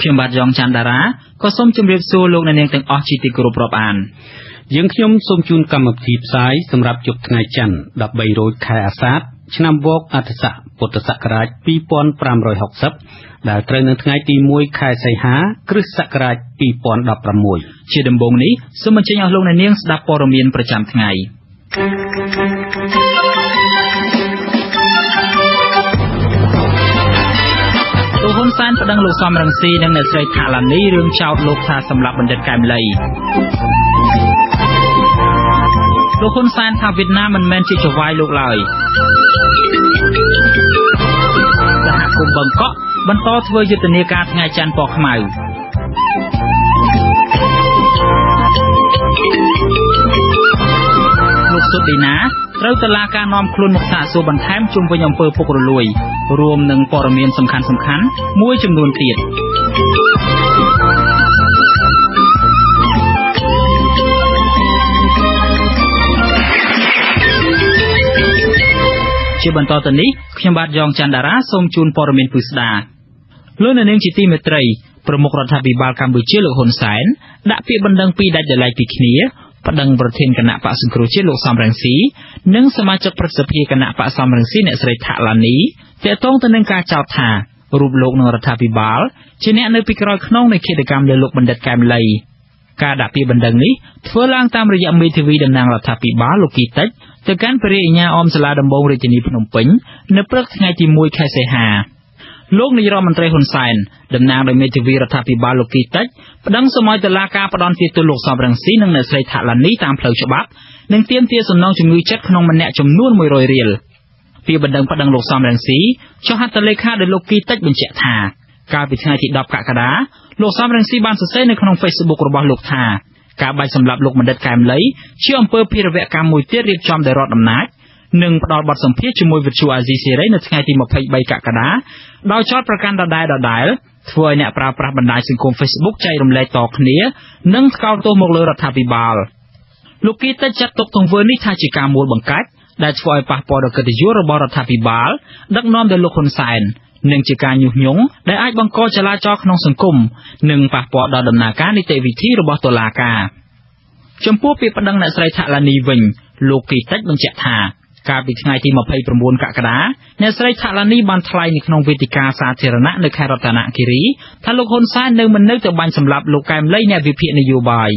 ខ្ញុំបាទយ៉ងច័ន្ទតារាក៏សូមជម្រាបសួរលោកអ្នកនាងទាំងអស់ជាទីគោរពរាប់អានយើងខ្ញុំសូមជូនកម្មវិធីផ្សាយសម្រាប់យប់ថ្ងៃច័ន្ទ13រោចខែអាសាឍឆ្នាំវកអដ្ឋស័កពុទ្ធសករាជ2560ដែលត្រូវនៅថ្ងៃទី1ខែសីហាគ្រិស្តសករាជ2016ជាដំបូងនេះសូមអញ្ជើញអស់លោកអ្នកនាងស្ដាប់ព័ត៌មានប្រចាំថ្ងៃលោកហ៊ុនសែនប្តឹងលោកសំរងស៊ីនិងអ្នកស្រីថាឡានីរឿងចោទលោកថាសម្លាប់បណ្ឌិតកែមលីលោកហ៊ុនសែនថាវៀតណាមមិនមែនជាចៅហ្វាយលោកឡើយសហគមន៍បឹងកក់បន្តធ្វើយុទ្ធនាការថ្ងៃច័ន្ទពណ៌ខ្មៅលោកសុឌីណាត្រូវតុលាការនាំខ្លួនមកសាកសួរបន្ថែមជុំវិញអំពើពុករលួយរួមនឹងព័ត៌មានសំខាន់ៗមួយចំនួនទៀតជាបន្តទៅនេះខ្ញុំបាទយ៉ងច័ន្ទតារាសូមជូនព័ត៌មានពិស្ដាលោកអ្នកនាងជាទីមេត្រីប្រមុខរដ្ឋាភិបាលកម្ពុជាលោកហ៊ុនសែនដាក់ពាក្យបណ្ដឹងពីរដាច់ដោយឡែកពីគ្នាប្តឹងប្រធានគណៈបក្សសង្គ្រោះជាតិលោកសំរងស៊ីនិងសមាជិកព្រឹទ្ធសភាគណៈបក្សសំរងស៊ីអ្នកស្រីថាឡានីទាក់ទងទៅនឹងការចោទថារូបលោកនិងរដ្ឋាភិបាលជាអ្នកនៅពីក្រោយខ្នងនៃឃាតកម្មលើលោកបណ្ឌិតកែមលីការដាក់ពាក្យបណ្ដឹងនេះធ្វើឡើងតាមរយៈមេធាវីតំណាងរដ្ឋាភិបាលលោកគីតិចទៅកាន់ព្រះរាជអាជ្ញាអមសាលាដំបងរាជធានីភ្នំពេញនៅព្រឹកថ្ងៃទី1ខែសីហាលោកនាយរដ្ឋមន្ត្រីហ៊ុនសែនតំណាងដោយមេធាវីរដ្ឋាភិបាលលោកគីតិចប្តឹងសុំឲ្យតុលាការផ្តន្ទាទោសលោកសំរងស៊ីនិងអ្នកស្រីថាឡានីតាមផ្លូវច្បាប់និងទាមទារសំណងជំងឺចិត្តក្នុងម្នាក់ចំនួន100រៀលពាក្យបណ្ដឹងប្តឹងលោកសំរងស៊ីចុះហត្ថលេខាដោយលោកគីតិចបញ្ជាក់ថាកាលពីថ្ងៃទី10កក្កដាលោកសំរងស៊ីបានសរសេរនៅក្នុង Facebook របស់លោកថាការបាញ់សម្លាប់លោកបណ្ឌិតកែមលីជាអំពើភេរវកម្មមួយទៀតរៀបចំដោយរដ្ឋអំណាចនិងផ្ដល់បទសម្ភាសន៍ជាមួយវិទ្យុអាស៊ីសេរីនៅថ្ងៃទី23កក្កដាដោយចោទប្រកាន់ដដែលធ្វើឲ្យអ្នកប្រើប្រាស់បណ្ដាញសង្គម Facebook ចែករំលែកតគ្នានិងថ្កោលទោសមកលើរដ្ឋាភិបាលលោកគីតិចចាត់ទុកទង្វើនេះថាជាការមួលបង្កាច់ដែលធ្វើឲ្យប៉ះពាល់ដល់កិត្តិយសរបស់រដ្ឋាភិបាលដឹកនាំដោយលោកហ៊ុនសែននិងជាការញុះញង់ដែលអាចបង្កចលាចលក្នុងសង្គមនិងប៉ះពាល់ដល់ដំណើរការនីតិវិធីរបស់តុលាការចំពោះពាក្យប្តឹងអ្នកស្រីថាឡានីវិញលោកគីតិចបញ្ជាក់ថាកាលពីថ្ងៃទី29កក្កដាអ្នកស្រីថាឡានីបានថ្លែងនៅក្នុងវេទិកាសាធារណៈនៅខេត្តរតនគិរីថាលោកហ៊ុនសែនមិននៅទៅបាញ់សម្លាប់លោកកែមលីអ្នកវិភាគនយោបាយ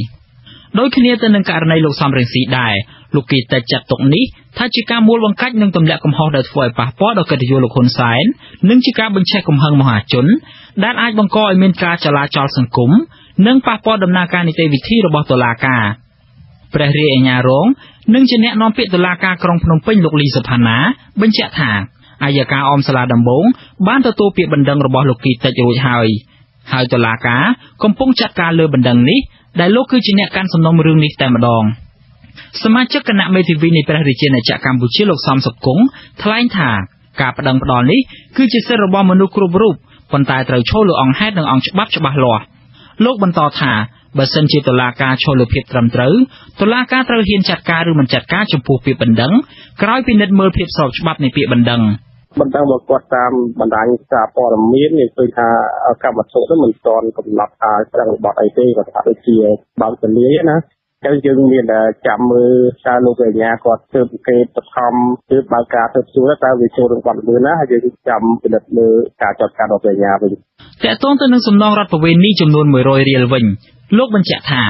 ដោយគ្នាទៅនឹងករណីលោកសំរងស៊ីដែរលោកគីតិចចាត់ទុកនេះថាជាការមួលបង្កាច់និងទម្លាក់កំហុសដែលធ្វើឲ្យប៉ះពាល់ដល់កិត្តិយសលោកហ៊ុនសែននិងជាការបញ្ឆេះកំហឹងមហាជនដែលអាចបង្កឲ្យមានការចលាចលសង្គមនិងប៉ះពាល់ដំណើរការនីតិវិធីរបស់តុលាការព្រះរាជអាជ្ញារងនិងជាអ្នកនាំពាក្យតុលាការក្រុងភ្នំពេញលោកលីសុផាណាបញ្ជាក់ថាអัยការអមសាលាដំបងបានទទួលពាក្យបណ្ដឹងរបស់លោកគីតិចរួចហើយតុលាការកំពុងចាត់ការលើបណ្ដឹងនេះដែលលោកគឺជាអ្នកកាន់សំណុំរឿងនេះតែម្ដងសមាជិកគណៈមេធាវីនៃព្រះរាជាណាចក្រកម្ពុជាលោកសំសុគង្គថ្លែងថាការប្តឹងផ្តល់នេះគឺជាសិទ្ធិរបស់មនុស្សគ្រប់រូបប៉ុន្តែត្រូវឈលលើអង្គហេតុនិងអង្គច្បាប់ច្បាស់លាស់លោកបន្តថាបើសិនជាតុលាការឈលលើភាពត្រឹមត្រូវតុលាការត្រូវហ៊ានចាត់ការឬមិនចាត់ការចំពោះពាក្យបណ្ដឹងក្រោយពិនិត្យមើលភាពស្របច្បាប់នៃពាក្យបណ្ដឹងរបស់គាត់តាមបណ្ដាញសារព័ត៌មាននេះឃើញថាកម្មវត្ថុនោះមិនទាន់កំណត់ថាប្រឹងបត់អីទេគាត់ថាដូចជាបើកទលាយណាចឹងយើងមានតែចាំមើលថាលោកអាជ្ញាគាត់ធ្វើគេបឋមធ្វើបើកការធ្វើសួរតើវាចូលក្នុងបទល្មើសណាហើយយើងចាំពិនិត្យមើលការចាត់ការរបស់អាជ្ញាវិញតកតងទៅនឹងសំណងរដ្ឋបវេណីចំនួន100រៀលវិញលោកបញ្ជាក់ថា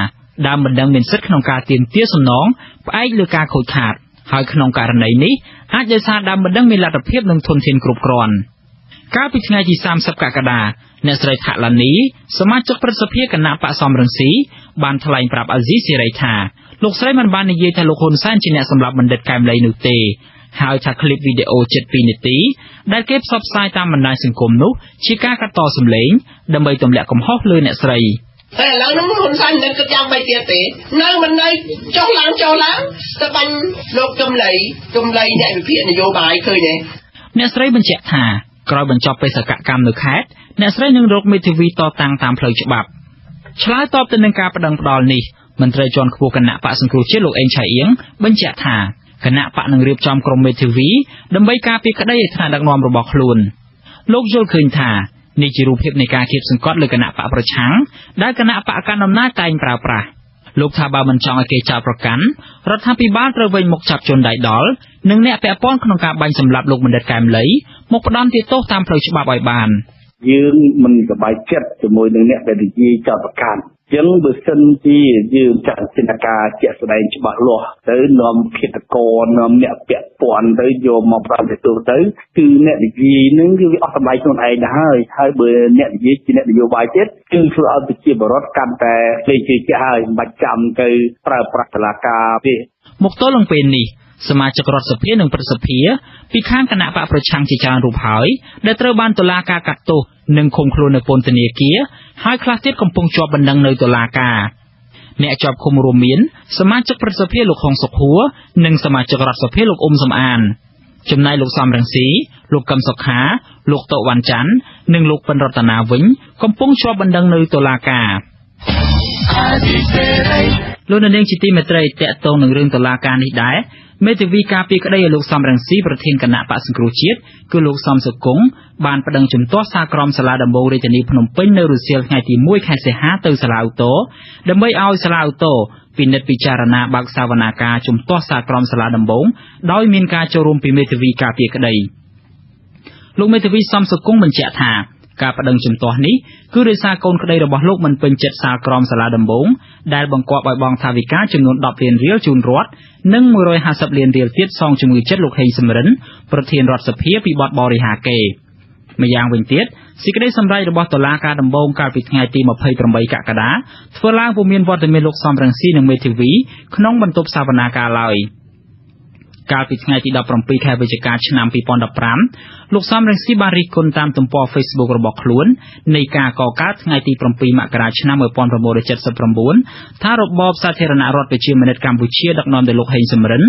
ដើមបណ្ដឹងមានសិទ្ធិក្នុងការទាមទារសំណងផ្អែកលើការខូចខាតហើយក្នុងករណីនេះអាចដោយសារដើមបណ្ដឹងមានលទ្ធភាពនិងធនធានគ្រប់គ្រាន់កាលពីថ្ងៃទី30កក្កដាអ្នកស្រីថាឡានីសមាជិកព្រឹទ្ធសភាគណៈបក្សសំរងស៊ីបានថ្លែងប្រាប់អាស៊ីសេរីថាលោកស្រីមិនបាននិយាយថាលោកហ៊ុនសែនជាអ្នកសម្លាប់បណ្ឌិតកែមលីនោះទេហើយថាคลิปវីដេអូជិត2នាទីដែលគេផ្សព្វផ្សាយតាមបណ្ដាញសង្គមនោះជាការកាត់តសំឡេងដើម្បីទម្លាក់កំហុសលើអ្នកស្រីតែឥឡូវនោះហ៊ុនសែនមិនគិតយ៉ាងម៉េចទៀតទេនៅមិននៅចុះឡើងទៅបាញ់លោកទំលៃអ្នកវិភាគនយោបាយឃើញទេអ្នកស្រីបញ្ជាក់ថាក្រោយបញ្ចប់បេសកកម្មនៅខេត្តអ្នកស្រីនឹងរកមេធាវីតតាំងតាមផ្លូវច្បាប់ឆ្លើយតបទៅនឹងការប្តឹងផ្តល់នេះមន្ត្រីជាន់ខ្ពស់គណៈបក្សសង្គ្រោះជាតិលោកអេងឆៃអៀងបញ្ជាក់ថាគណៈបកនឹងរៀបចំក្រុមមេធាវីដើម្បីការពារក្តីឲ្យថ្នាក់ដឹកនាំរបស់ខ្លួនលោកយល់ឃើញថា នេះជារូបភាពនៃការគៀបសង្កត់លើគណៈបកប្រឆាំងដែលគណៈបកកណ្ដាលអំណាចតែងប្រើប្រាស់លោកថាបើមិនចង់ឲ្យគេចោទប្រកាន់រដ្ឋាភិបាលត្រូវវិញមកចាប់ជនដៃដល់និងអ្នកពាក់ព័ន្ធក្នុងការបាញ់សម្លាប់លោកបណ្ឌិតកែមលីមកផ្ដន្ទាទោសតាមផ្លូវច្បាប់ឲ្យបានយើងមិនសប្បាយចិត្តជាមួយនឹងអ្នកដែលនិយាយចោទប្រកាន់ចឹងបើសិនជាយើងចាត់ចែងការជាក់ស្ដែងច្បាស់លាស់ទៅនាំឃាតករនាំអ្នកពាក់ព័ន្ធទៅយកមកប្រតិទោសទៅគឺអ្នកនិយាយនឹងគឺវាអស់តម្លៃខ្លួនឯងទៅហើយបើអ្នកនិយាយជាអ្នកនយោបាយទៀតគឺធ្វើឲ្យប្រជាពលរដ្ឋកាន់តែភ្លេចជឿជាក់ហើយមិនបាច់ចាំទៅប្រើប្រាស់តុលាការទេមកទល់នឹងពេលនេះសមាជិករដ្ឋសភានិងប្រសិទ្ធិពីខាងគណៈបកប្រឆាំងជាច្រើនរូបហើយដែលត្រូវបានតុលាការកាត់ទោសនិងឃុំខ្លួននៅពន្ធនាគារហើយខ្លះទៀតកំពុងជាប់បណ្ដឹងនៅតុលាការអ្នកជាប់ឃុំរួមមានសមាជិកប្រសិទ្ធិលោកហុងសុខួរនិងសមាជិករដ្ឋសភាលោកអ៊ុំសំអានចំណែកលោកសំរងស៊ីលោកកឹមសុខាលោកតូវ៉ាន់ច័ន្ទនិងលោកប៉ិនរតនាវិញកំពុងជាប់បណ្ដឹងនៅតុលាការលោកនាងជាទីមេត្រីតាក់ទងនឹងរឿងតុលាការនេះដែរមេធាវីការពីក្តីឲ្យលោកសំរងស៊ីប្រធានគណៈបក្សសង្គ្រោះជាតិគឺលោកសំសុគង្គបានប្តឹងជំទាស់សាលក្រមសាលាដំបងរាជធានីភ្នំពេញនៅរសៀលថ្ងៃទី1ខែសីហាទៅសាលាឧទ្ធរដើម្បីឲ្យសាលាឧទ្ធរពិនិត្យពិចារណាបើកសវនាការជំទាស់សាលក្រមសាលាដំបងដោយមានការចូលរួមពីមេធាវីការពីក្តីលោកមេធាវីសំសុគង្គបញ្ជាក់ថាការប្តឹងជំទាស់នេះគឺដោយសារកូនក្តីរបស់លោកមិនពេញចិត្តសាលក្រមសាលាដំបងដែលបង្គាប់ឲ្យបង់ថវិកាចំនួន10លានរៀលជូនរដ្ឋនិង150លានរៀលទៀតសងជំងឺចិត្តលោកហេងសំរិនប្រធានរដ្ឋសភាពីបទបរិហាកេរ្តិ៍ម្យ៉ាងវិញទៀតសេចក្តីសម្រេចរបស់តុលាការដំបងកាលពីថ្ងៃទី28កក្កដាធ្វើឡើងពុំមានវត្តមានលោកសំរងស៊ីនិងមេធាវីក្នុងបន្ទប់សវនាការឡើយកាលពីថ្ងៃទី17ខែវិច្ឆិកាឆ្នាំ2015លោកសំរងស៊ីបានរិះគន់តាមទំព័រ Facebook របស់ខ្លួននៃការកកើតថ្ងៃទី7មករាឆ្នាំ1979ថារបបសាធារណរដ្ឋប្រជាមានិតកម្ពុជាដឹកនាំដោយលោកហេងសំរិន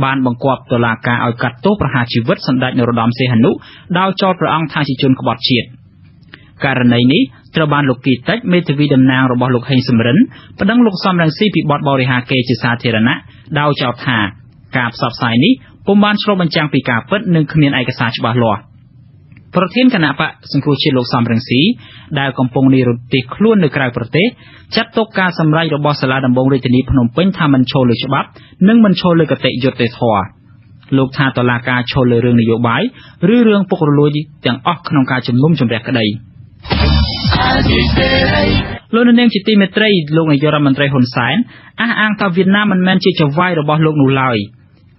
បានបង្គាប់តុលាការឲ្យកាត់ទោសប្រហារជីវិតសម្ដេចនរោត្តមសីហនុដោយចោទព្រះអង្គថាជាជនក្បត់ជាតិករណីនេះត្រូវបានលោកគីតិចមេធាវីតំណាងរបស់លោកហេងសំរិនប្តឹងលោកសំរងស៊ីពីបទបរិហាកេរ្តិ៍ជាសាធារណៈដោយចោទថាការផ្សព្វផ្សាយនេះពុំបានឆ្លុះបញ្ចាំងពីការពិតនិងគ្មានឯកសារច្បាស់លាស់ប្រធានគណៈបកសង្គ្រោះជាតិលោកសំរងស៊ីដែលកំពុងនិរទេសខ្លួននៅក្រៅប្រទេសចាត់ទុកការសម្រេចរបស់សាលាដំបងរាជធានីភ្នំពេញថាមិនឈលលើច្បាប់និងមិនឈលលើគតិយុត្តិធម៌លោកថាតុលាការឈលលើរឿងនយោបាយឬរឿងពុករលួយទាំងអស់ក្នុងការជំនុំជម្រះក្តីលោកនាងជាទីមេត្រីលោកនាយករដ្ឋមន្ត្រីហ៊ុនសែនអះអាងថាវៀតណាមមិនមែនជាចៅហ្វាយរបស់លោកនោះឡើយ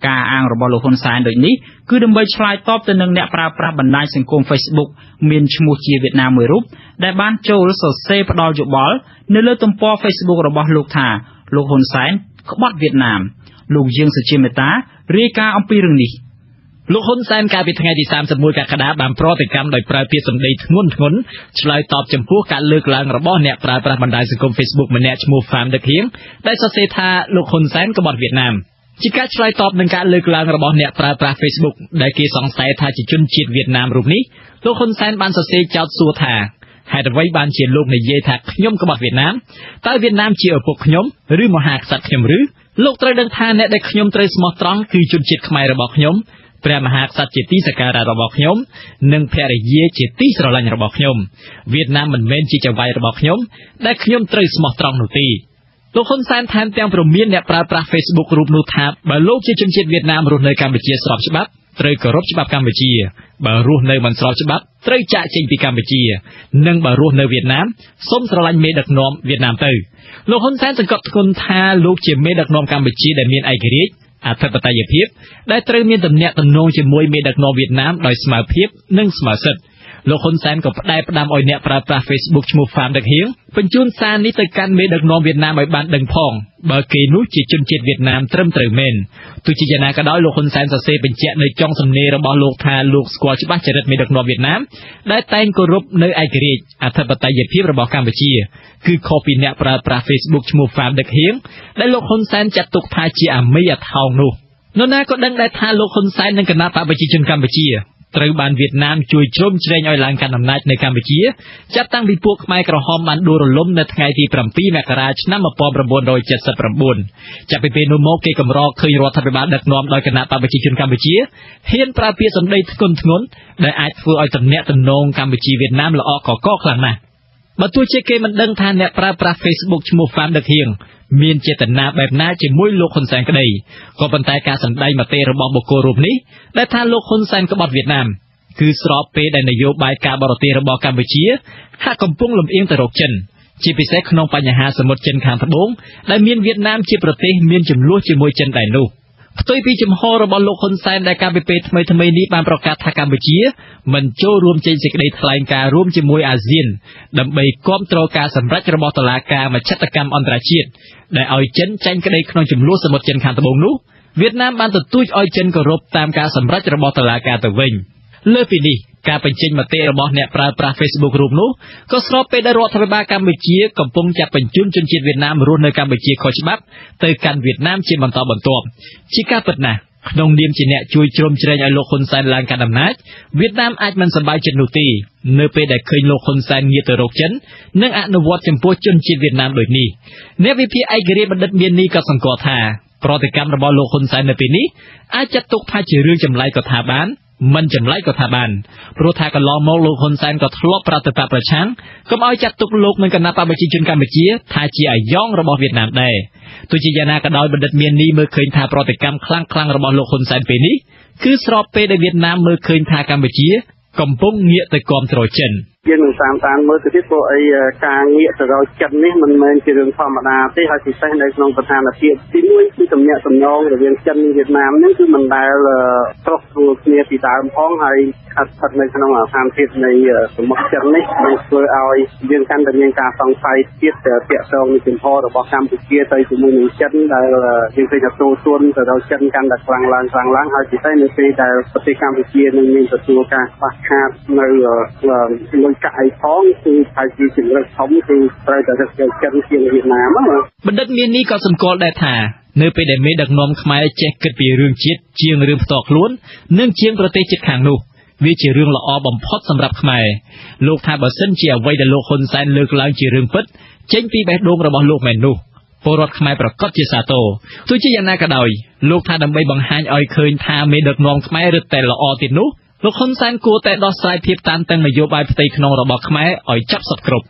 ការអាងរបស់លោកហ៊ុនសែនដូចនេះគឺដើម្បីឆ្លើយតបទៅនឹងអ្នកប្រើប្រាស់បណ្ដាញសង្គម Facebook មានឈ្មោះជាវៀតណាមមួយរូបដែលបានចូលសរសេរផ្ដាល់យោបល់នៅលើទំព័រ Facebook របស់លោកថាលោកហ៊ុនសែនក្បត់វៀតណាមលោកយើងសុជាមេតារាយការណ៍អំពីរឿងនេះលោកហ៊ុនសែនកាលពីថ្ងៃទី31កក្កដាបានប្រតិកម្មដោយប្រើពាក្យសម្ដីធ្ងន់ធ្ងរឆ្លើយតបចំពោះការលើកឡើងរបស់អ្នកប្រើប្រាស់បណ្ដាញសង្គម Facebook ម្នាក់ឈ្មោះ Pham De Khieng ដែលសរសេរថាលោកហ៊ុនសែនក្បត់វៀតណាមជាការឆ្លើយតបនឹងការលើកឡើងរបស់អ្នកប្រើប្រាស់ Facebook ដែលគេសង្ស័យថាជាជនជាតិវៀតណាមរូបនេះលោកហ៊ុនសែនបានសរសេរចោទសួរថាហេតុអ្វីបានជាលោកនិយាយថាខ្ញុំក្បត់វៀតណាមតើវៀតណាមជាឪពុកខ្ញុំឬមហាក្សត្រខ្ញុំឬលោកត្រូវដឹងថាអ្នកដែលខ្ញុំត្រូវស្មោះត្រង់គឺជនជាតិខ្មែររបស់ខ្ញុំព្រះមហាក្សត្រជាទីសក្ការៈរបស់ខ្ញុំនិងភរិយាជាទីស្រឡាញ់របស់ខ្ញុំវៀតណាមមិនមែនជាចៅហ្វាយរបស់ខ្ញុំដែលខ្ញុំត្រូវស្មោះត្រង់នោះទេលោកហ៊ុនសែនថែមទាំងព្រមានអ្នកប្រើប្រាស់ Facebook រូបនោះថាបើលោកជាជនជាតិវៀតណាមរស់នៅកម្ពុជាស្របច្បាប់ត្រូវគោរពច្បាប់កម្ពុជាបើរស់នៅមិនស្របច្បាប់ត្រូវចាកចេញពីកម្ពុជានិងបើរស់នៅវៀតណាមសូមស្រឡាញ់មេដឹកនាំវៀតណាមទៅលោកហ៊ុនសែនសង្កត់ធ្ងន់ថាលោកជាមេដឹកនាំកម្ពុជាដែលមានឯករាជ្យអធិបតេយ្យភាពដែលត្រូវមានទំនាក់ទំនងជាមួយមេដឹកនាំវៀតណាមដោយស្មើភាពនិងស្មើសិទ្ធិលោកហ៊ុនសែនក៏ផ្ដាំឲ្យអ្នកប្រើប្រាស់ Facebook ឈ្មោះ Pham De Khieng បញ្ជូនសារនេះទៅកាន់មេដឹកនាំវៀតណាមឲ្យបានដឹងផងបើគេនោះជាជនជាតិវៀតណាមត្រឹមត្រូវមែនទោះជាយ៉ាងណាក៏ដោយលោកហ៊ុនសែនសរសេរបញ្ជាក់នៅចុងសំណេររបស់លោកថាលោកស្គាល់ច្បាស់ចរិតមេដឹកនាំវៀតណាមដែលតែងគោរពនៅឯករាជ្យអធិបតេយ្យភាពរបស់កម្ពុជាគឺខុសពីអ្នកប្រើប្រាស់ Facebook ឈ្មោះ Pham De Khieng ដែលលោកហ៊ុនសែនចាត់ទុកថាជាអាមេអថោងនោះនរណាក៏ដឹងដែរថាលោកហ៊ុនសែននិងគណៈបកប្រជាជនកម្ពុជា ត្រូវបានវៀតណាមជួយជ្រោមជ្រែងឲ្យឡើងកាន់អំណាចនៅកម្ពុជាចាប់តាំងពីពួកខ្មែរក្រហមបានដួលរលំនៅថ្ងៃទី7មករាឆ្នាំ1979ចាប់ពីពេលនោះមកគេកម្រឃើញរដ្ឋាភិបាលដឹកនាំដោយគណៈបកប្រជាជនកម្ពុជាហ៊ានប្រើពាក្យសម្ដីធ្ងន់ធ្ងរដែលអាចធ្វើឲ្យទំនាក់ទំនងកម្ពុជាវៀតណាមល្អកកខ្លាំងណាស់បើទោះជាគេមិនដឹងថាអ្នកប្រើប្រាស់ Facebook ឈ្មោះ Pham Dek Hieng មានចេតនាបែបណាជាមួយលោកហ៊ុនសែនក្តីក៏ប៉ុន្តែការសម្ដែងមតិរបស់បុគ្គលរូបនេះដែលថាលោកហ៊ុនសែនក្បត់វៀតណាមគឺស្របពេលដែលនយោបាយការបរទេសរបស់កម្ពុជាហាក់កំពុងលំអៀងទៅរកចិនជាពិសេសក្នុងបញ្ហាសមុទ្រចិនខាងត្បូងដែលមានវៀតណាមជាប្រទេសមានចំនួនជាមួយចិនដែរនោះផ្ទុយពីចំហរបស់លោកហ៊ុនសែនដែលកាលពីពេលថ្មីៗនេះបានប្រកាសថាកម្ពុជាមិនចូលរួមចេញសេចក្តីថ្លែងការណ៍រួមជាមួយអាស៊ានដើម្បីគាំទ្រការសម្រេចរបស់តុលាការមជ្ឈត្តកម្មអន្តរជាតិដែលឲ្យចិនចាញ់ក្តីក្នុងចំនួនសមុទ្រចិនខាងត្បូងនោះវៀតណាមបានទទូចឲ្យចិនគោរពតាមការសម្រេចរបស់តុលាការទៅវិញលើពីនេះការបញ្ចេញមតិរបស់អ្នកប្រើប្រាស់ Facebook រូបនោះក៏ស្របពេលដែលរដ្ឋាភិបាលកម្ពុជាកំពុងចាប់បញ្ជូនជនជាតិវៀតណាមរស់នៅកម្ពុជាខុសច្បាប់ទៅកាន់វៀតណាមជាបន្តបន្ទាប់ជាការពិតណាស់ក្នុងនាមជាអ្នកជួយជ្រោមជ្រែងឲ្យលោកហ៊ុនសែនឡើងកាន់អំណាចវៀតណាមអាចមិនសប្បាយចិត្តនោះទេនៅពេលដែលឃើញលោកហ៊ុនសែនងាកទៅរកចិននិងអនុវត្តចំពោះជនជាតិវៀតណាមដូចនេះអ្នកវិភាគឯករាជ្យបណ្ឌិតមាននេះក៏សង្កត់ថាប្រតិកម្មរបស់លោកហ៊ុនសែននៅពេលនេះអាចចាត់ទុកថាជារឿងចម្លែកក៏ថាបានមិនចម្លែកក៏ថាបានព្រោះថាកន្លងមកលោកហ៊ុនសែនក៏ធ្លាប់ប្រតិបត្តិប្រឆាំងកុំឲ្យចាត់ទុកលោកនិងគណៈបកប្រជាជនកម្ពុជាថាជាអាយ៉ងរបស់វៀតណាមដែរទោះជាយ៉ាងណាក៏ដោយបណ្ឌិតមាននេះមើលឃើញថាប្រតិកម្មខ្លាំងៗរបស់លោកហ៊ុនសែនពេលនេះគឺស្របពេលដែលវៀតណាមមើលឃើញថាកម្ពុជាកំពុងងាកទៅគាំទ្រចិនយើងនឹងតាមមើលទៅទៀតព្រោះអីការងាកទៅរកចិននេះមិនមែនជារឿងធម្មតាទេហើយពិសេសនៅក្នុងស្ថានភាពទី1គឺទំនាក់ទំនងរវាងចិននិងវៀតណាមនេះគឺមិនដែលប្រោះស្រួលគ្នាពីដើមផងហើយស្ថិតនៅក្នុងស្ថានភាពនៃសមុទ្រចិននេះនឹងធ្វើឲ្យយើងកាន់តែមានការសង្ស័យទៀតទាក់ទងនឹងជំហររបស់កម្ពុជាទៅជាមួយនឹងចិនដែលយើងឃើញថាទូទួនទៅរកចិនកាន់តែខ្លាំងឡើងហើយពិសេសនៅពេលដែលប្រទេសកម្ពុជានឹងមានទទួលការខ្វះខាតនៅលុយកាក់អីផងគឺហើយជាជំរឿនធំគឺត្រូវតែរកចិនជាងវៀតណាមបណ្ឌិតមាននេះក៏សម្គាល់ដែរថានៅពេលដែលមេដឹកនាំខ្មែរចេះគិតពីរឿងជាតិជាងរឿងផ្ទាល់ខ្លួននិងជាងប្រទេសជិតខាងនោះវាជារឿងល្អបំផុតសម្រាប់ខ្មែរលោកថាបើសិនជាអ្វីដែលលោកហ៊ុនសែនលើកឡើងជារឿងពិតចេញពីបេះដូងរបស់លោកមែននោះពលរដ្ឋខ្មែរប្រកាសជាសាទរទោះជាយ៉ាងណាក៏ដោយលោកថាដើម្បីបង្ហាញឲ្យឃើញថាមេដឹកនាំខ្មែររឹតតែល្អទៀតនោះលោកហ៊ុនសែនគួរតែដោះស្រាយភាពតានតឹងនយោបាយផ្ទៃក្នុងរបស់ខ្មែរឲ្យចាប់សុទ្ធគ្រប់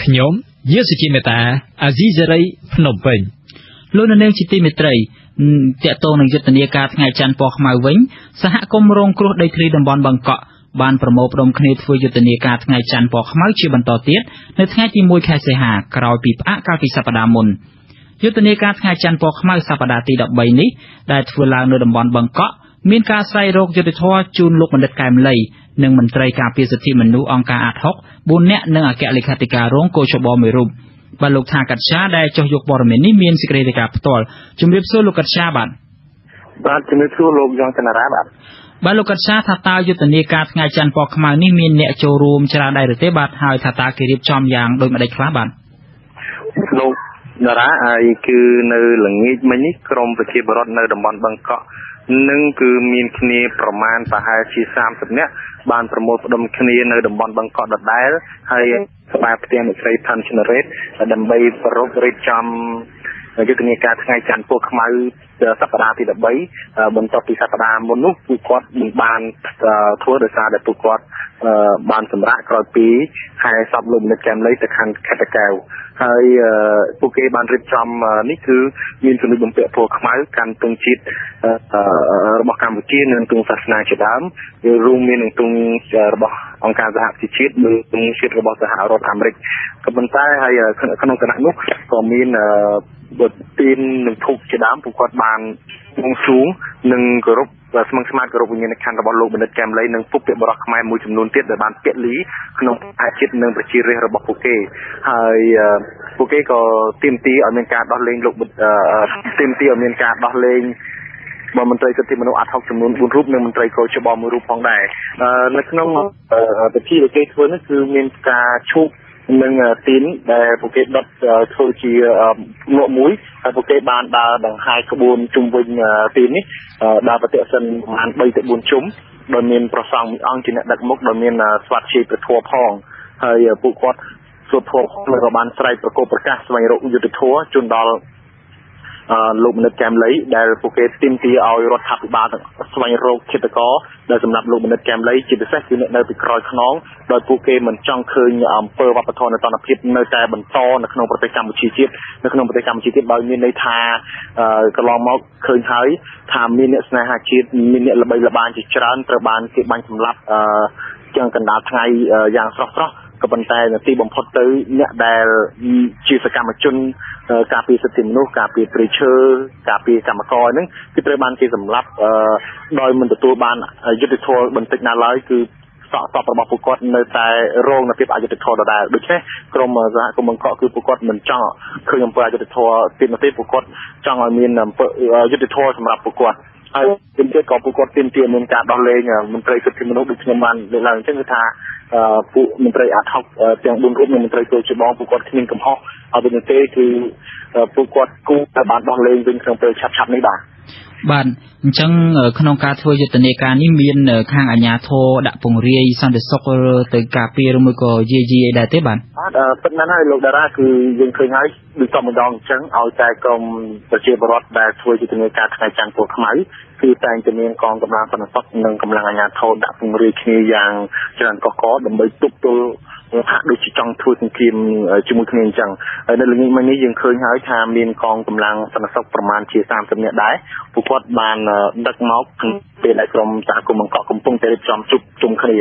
ខ្ញុំយឺសុជីមេតាអាស៊ីសេរីភ្នំពេញលោកនាងជាទីមេត្រីតកតងនឹងយុទ្ធនាការថ្ងៃច័ន្ទពណ៌ខ្មៅវិញសហគមន៍រងគ្រោះដីធ្លីតំបន់បឹងកក់បានប្រមូលផ្ដុំគ្នាធ្វើយុទ្ធនាការថ្ងៃច័ន្ទពណ៌ខ្មៅជាបន្តទៀតនៅថ្ងៃទី1ខែសីហាក្រោយពីផ្អាកកាលពីសប្តាហ៍មុនយុទ្ធនាការថ្ងៃច័ន្ទពណ៌ខ្មៅសប្តាហ៍ទី13នេះដែលធ្វើឡើងនៅតំបន់បឹងកក់មានការស្វែងរកយុទ្ធធម៌ជូនលោកបណ្ឌិតកែមលីនិងមន្ត្រីការពារសិទ្ធិមនុស្សអង្គការអាត់ហុក4នាក់និងអគ្គលេខាធិការរងកោជបមួយរូបបាទលោកថាកាត់ឆាដែលចុះយកព័ត៌មាននេះមានសេចក្តីរាយការណ៍ផ្ទាល់ជំរាបសួរលោកកាត់ឆាបាទជំរាបសួរលោកយ៉ងចន្ទរាបាទលោកកាត់ឆាថាតើយុទ្ធនាការថ្ងៃច័ន្ទពណ៌ខ្មៅនេះមានអ្នកចូលរួមច្រើនដែរឬទេបាទហើយថាតើគេរៀបចំយ៉ាងដូចម្តេចខ្លះបាទលោកតារាហើយគឺនៅល្ងាចមិញនេះក្រមប្រជាពលរដ្ឋនៅតំបន់បឹងកក់នឹងគឺមានគ្នាប្រមាណប្រហែលជា30នាក់បានប្រមូលផ្ដុំគ្នានៅតំបន់បឹងកក់ដដែលហើយស្វាផ្ទះអ្នកស្រីផាន់ឈ្នរ៉េតដើម្បីប្រពៃរៀបចំយុទ្ធនាការថ្ងៃច័ន្ទពណ៌ខ្មៅសប្តាហ៍ទី13បន្ទាប់ពីសប្តាហ៍មុននោះពួកគាត់មិនបានធ្វើដោយសារតែពួកគាត់បានសម្រាប់ក្រោយពីខែសពលោកមនិតកែមលីទៅខាងខេត្តតាកែវហើយពួកគេបានរៀបចំនេះគឺមានជំនុំបំពាក់ពណ៌ខ្មៅកាន់ទង់ជាតិរបស់កម្ពុជានិងទង់សាសនាជាដើមរួមមាននឹងទង់របស់អង្គការសហប្រជាជាតិនិងទង់ជាតិរបស់សហរដ្ឋអាមេរិកក៏ប៉ុន្តែហើយក្នុងគណៈនោះក៏មានបុត្រទីននិងធុកជាដើមពួកគាត់បានងសួងនិងគោរពស្មឹងស្មាតគោរពវិញ្ញាណក្ខន្ធរបស់លោកបណ្ឌិតកែមលីនិងពុកពាក្យបរិះខ្មែរមួយចំនួនទៀតដែលបានពាក់លីក្នុងអាជីពនិងប្រជារាស្ត្ររបស់ពួកគេហើយពួកគេក៏ទាមទារឲ្យមានការដោះលែងលោកទាមទារឲ្យមានការដោះលែងមន្ត្រីសិទ្ធិមនុស្សអាត់ហុកចំនួន4រូបនិងមន្ត្រីកោជបមួយរូបផងដែរនៅក្នុងពិធីដែលគេធ្វើនេះគឺមានការឈូកនិងទីនដែលពួកគេដុតធ្វើជាងក់មួយហើយពួកគេបានដើរដង្ហែក្បួនជុំវិញទីននេះដើរប្រតិសិនប្រហែល3ទៅ4ជុំ โดยมีนประสงค์อังจินดักมุกโดยมีนสวัสดิ์ประทัวพองให้ผู้กอดสุดทัวเลยประมาณใส่ประกอบประกาศสมัยรุ่งยุติทัวจนดอลลูกมนุษย์แกมเลยได้ภูเก็ตติมตีเอารถทับบาดสมัยโรคคิดก็ได้สำหรับลูกมนุษย์แกมเลยจิตเสกคือในปีครอยขนองโดยภูเก็ตเหมือนจ้องคืนเปิดวัดปฐมในตอนอภิษในแต่บรรทอในขนมปฏิกรรมชีจิตในขนมปฏิกรรมชีจิตบางมีในทากระลองมอกคืนหายทำมีเนี่ยสนาหาจิตมีเนี่ยระบายระบายจิตจรันตระบานเก็บบังสำหรับจังกันดาไทยอย่างสระกับบันไดในที่บ่มพดตื้อเนี่ยได้ชีสกรรมจุนการปีสติมนุษย์การปีปริเชอร์การปีกรรมกรนั่นที่ประมาณที่สำหรับโดยมันตัวบานยุติธรรมบันทึกนาไลคือสอบประวัติผู้กอดในแต่โรงในปีอายุติธรรมได้โดยเฉพาะกรมสหกรมบังกอคือผู้กอดเหมือนจ้องคือยังเปิดอายุติธรรมติดมาที่ผู้กอดจ้องมีนเปิดยุติธรรมสำหรับผู้กอดเป็นเจ้าของผู้กอดเตรียมเมืองการดอนเลงมันเตยสุดที่มนุษย์ดุจมันในหลังเช่นคือทาผู้มันเตยอาทักเตียงบุญรูปมันเตยตัวจุบองผู้กอดที่นิ่งกับห้องเอาเป็นเต้คือผู้กอดกู้แต่บ้านดอนเลงเป็นเครื่องเตยชับๆในบ้านบ้านจังขนมการทัวร์ยุติในการนี้มีข้างอัญญาโทดับปงเรียสันเดศกตึกกาเปียรมือก็เจีได้เต้บ้านเป็นนั้นให้ลูกดาราคือยังเคยให้ดูต่อมาดองจังเอาใจกรมประเชียบรอดแบบทัวร์ยุติในการทางจังตัวขมายคือแต่งจะมีกองกำลังสนับสนุนกำลังอัญญาโทดับปงเรียคีอย่างจรันก็ดำไปตุกตัวพักดูจิจังทัวร์ทีมจมูกเนียนจังในเรื่องนี้มันนี้ยังเคยให้ทางมีกองกำลังสนับสนุนประมาณ30เนี่ยได้ผู้กอดบานดักเมาส์เป็นไอกรมจากกรมบังเกาะกรมปงเตลิจอมจุ่มคดี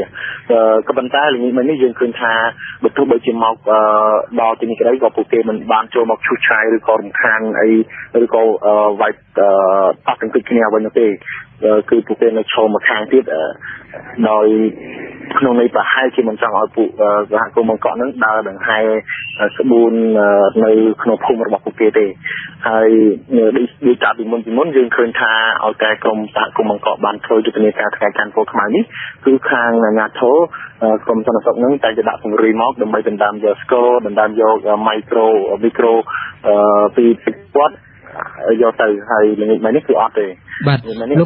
กับบรรดาเรื่องนี้มันนี่ยังเคยทาบรรทุกใบจิมเมาส์ดอที่นี่ก็ได้ก็ผู้เกมันบานโจมชุดชายหรือกองทางไอหรือก็ไว้ตัดถึงขึ้นเนี่ยวันนี้คือผู้เกในโชว์มาทางที่โดยขนมในป่าให้ที่มันจังเอาผู้สหกรมบังเกาะนั้นดาวดังให้สมบูรณ์ในขนมพุ่มระบบผู้เกตให้ดีจับอีกมุมยังเคยทาเอาใจกรมสหกรมบังเกาะบานโทรจุดในการทำการโปรขมายนี้คือทางงานโทกรมสนับสนุนนั้นแต่จะดับของรีมอฟดำไปเป็นดามโยสโก้ดามโยไมโครมิโครปีวัดโยตือให้เรื่องนี้คือออดเลยบัดลู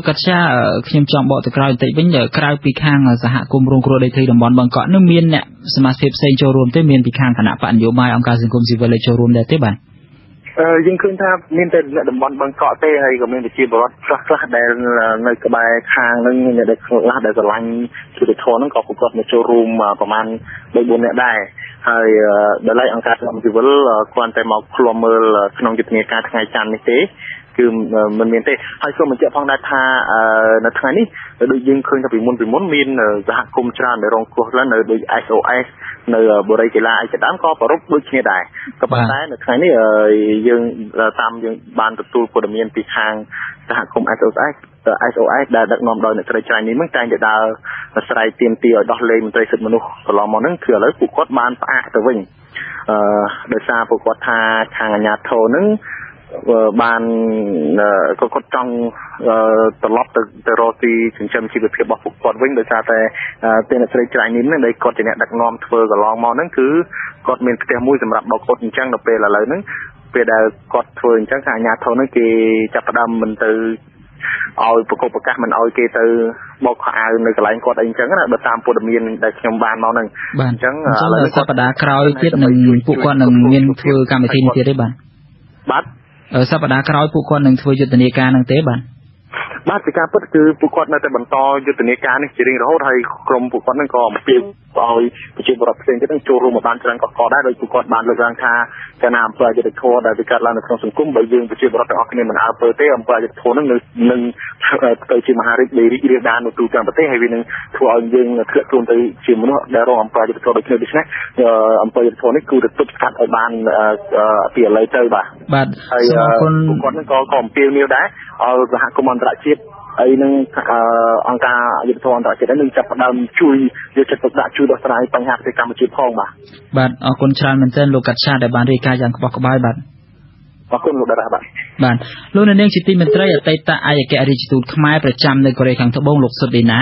กกัจฉาขยมจอมบอกแต่กลายแต่เป็นอย่างกลายปีข้างสหกรมโรงครัวได้ที่ดำบอลบางเกาะนึกมีนเนี่ยสมาชิกเซ็นโชว์รวมที่มีนปีข้างขณะปัญโยบายองค์การสังคมสิวิลโชว์รวมได้ที่บ้านยังคืนถ้ามีนแต่ดำบอลบางเกาะเต้ให้ก็มีนไปชีบรถคลาสได้ในกระบายข้างนึงเนี่ยได้คลาสได้สลังคือได้โทนั่งเกาะผู้กอดในโชว์รวมประมาณใบบนเนี่ยได้ให้ได้ไล่องค์การสังคมสิวิลควรแต่มาคลอมเมอร์ขนมจิตเนียการทางการนี่เต้คือมันมีแต่ให้ส่วนมันจะพ้องได้ท่าในทางนี้โดยยิงคืนกับปีมุนมีนสหกรมชาติในโรงครัวและในโดย SOS ในบริการไอ้จะดามก็ประรบด้วยเนี่ยได้ก็ปัจจัยในทางนี้ยังตามยังบานตัวโปรดมีนปีทางสหกรม SOS ได้ดักนอมโดยในกระจายนี้เมื่อการจะได้ใส่เตรียมตีดอกเลมในสุดมนุษย์ตลอดมานั่งเถื่อแล้วผูกคดบานปะแต่วิ่งโดยซาผูกคดทางญาติโทนึงบานก็จ้องตลอดแต่รอตีถึงจำชีวิตเพียบบอกกดวิ่งโดยซาแต่เป็นอะไรใจนี้นั่นเลยกดจะเนี่ยดักนอมเถื่อกับลองมอนั่นคือกดมีเตียมุ้ยสำหรับดอกกดจังดอกเปรอะไรนั่นเปรย์กดเถื่อจังทางญาติโทนั่นคือจับประดามมันตือเอาประกอบประกาศมันเอาเกตือบอกข่าวในกระไรกดเองจังนะตามโปรดมีนได้ขยมบานมาหนึ่งจังสัปดาห์คราวเทียบหนึ่งผู้กอดหนึ่งมีนเถื่อการไปทีนี้ได้บ้างบัดสัปดาห์คราวผู้คนหนึ่งทัวร์ยุติในการนั่งเตะบันบ้านสิการก็คือผู้คนในแต่บรรทอยุติในการนี่จริงเราไทยกรมผู้คนนั่งก็เปลี่ยนเอาประชุมรับเสียงจะต้องโจรมาบ้านจังก็ได้โดยผู้คนบ้านเลยราคาจะนำเพื่อจะได้โทษได้การลานในครองสังคมใบยืนประชุมรับแต่ออกเนี่ยมันเอาเปิดเตะอำเภอจะโทษนั่งหนึ่งไปชิมมหาฤทธิ์ดีเรียดานดูการประเทศให้วินึงทัวร์ยืนเคลื่อนตัวไปชิมมนุษย์ได้รองอำเภอจะโทษโดยเฉพาะดิฉันอำเภอจะโทษนี่คือจะตุบขัดไอ้บ้านเปลี่ยนเลยเจอบ่าผู้คนนั่งก็เปลี่ยนนิ้วได้เอาสหกรมอันตรายไอ้นึงองค์การยุติธรรมต่อจากนั้นจะประดามช่วยยุติธรรมช่วยดอกสลายปัญหาในการมาช่วยพ้องบ่บัดเอาคนชรามันเต้นโลกัชชาได้บานริกาอย่างกบกบายบัดขอบคุณลูกดาราบัดลูกในเรื่องจิตติมันเตยไตตาอายแกอริจิตูดขมายประจำในกรณีขังทบงหลกสุดดีนะ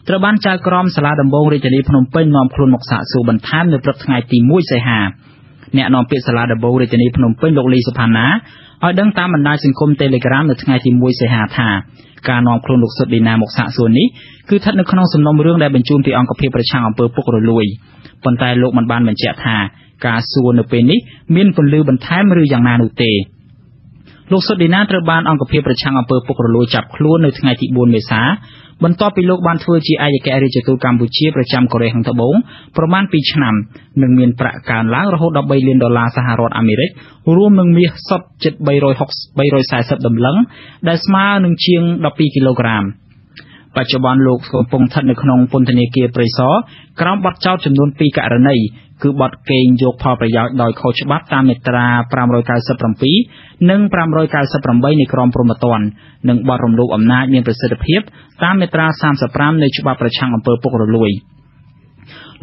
ตระบันจากกรมสลาดำบงริจลีพนมเป้นนอมครุนหมกสะสู่บรรทัดในประเทศไทยตีมุ้ยใส่หา អ្នកនាំពាក្យសាលាដំបូងរាជធានីភ្នំពេញលោកលីសុផាណាឲ្យដឹងតាមបណ្ដាញសង្គម Telegram នៅថ្ងៃទី1សីហាថាការនាំខ្លួនលោកសុតឌីណាមកសាកសួរនេះគឺស្ថិតនៅក្នុងសំណុំរឿងដែលបញ្ជូនពីអង្គភាពប្រឆាំងអំពើពុករលួយប៉ុន្តែលោកមិនបានបញ្ជាក់ថាការសួរនៅពេលនេះមានពន្លឺបន្ថែមឬយ៉ាងណានោះទេលោកសុតឌីណាត្រូវបានអង្គភាពប្រឆាំងអំពើពុករលួយចាប់ខ្លួននៅថ្ងៃទី4មេសាបន្ទាប់ពីលោកបានធ្វើជាឯកអគ្គរដ្ឋទូតកម្ពុជាប្រចាំកូរ៉េខាងត្បូងប្រមាណ2ឆ្នាំនិងមានប្រាក់កើនឡើងរហូតដល់$3 លានសហរដ្ឋអាមេរិករួមនឹងមាសសុទ្ធជិត340តម្លឹងដែលស្មើនឹងជាង12គីឡូក្រាមបច្ចុប្បន្នលោកកំពុងស្ថិតនៅក្នុងពន្ធនាគារព្រៃសរក្រោមបទចោទចំនួន2ករណីគឺបទកេងយកផលប្រយោជន៍ដោយខុសច្បាប់តាមមាត្រា597និង598នៃក្រមព្រហ្មទណ្ឌនិងបទរំលោភអំណាចមានប្រសិទ្ធភាពតាមមាត្រា35នៃច្បាប់ប្រឆាំងអំពើពុករលួយ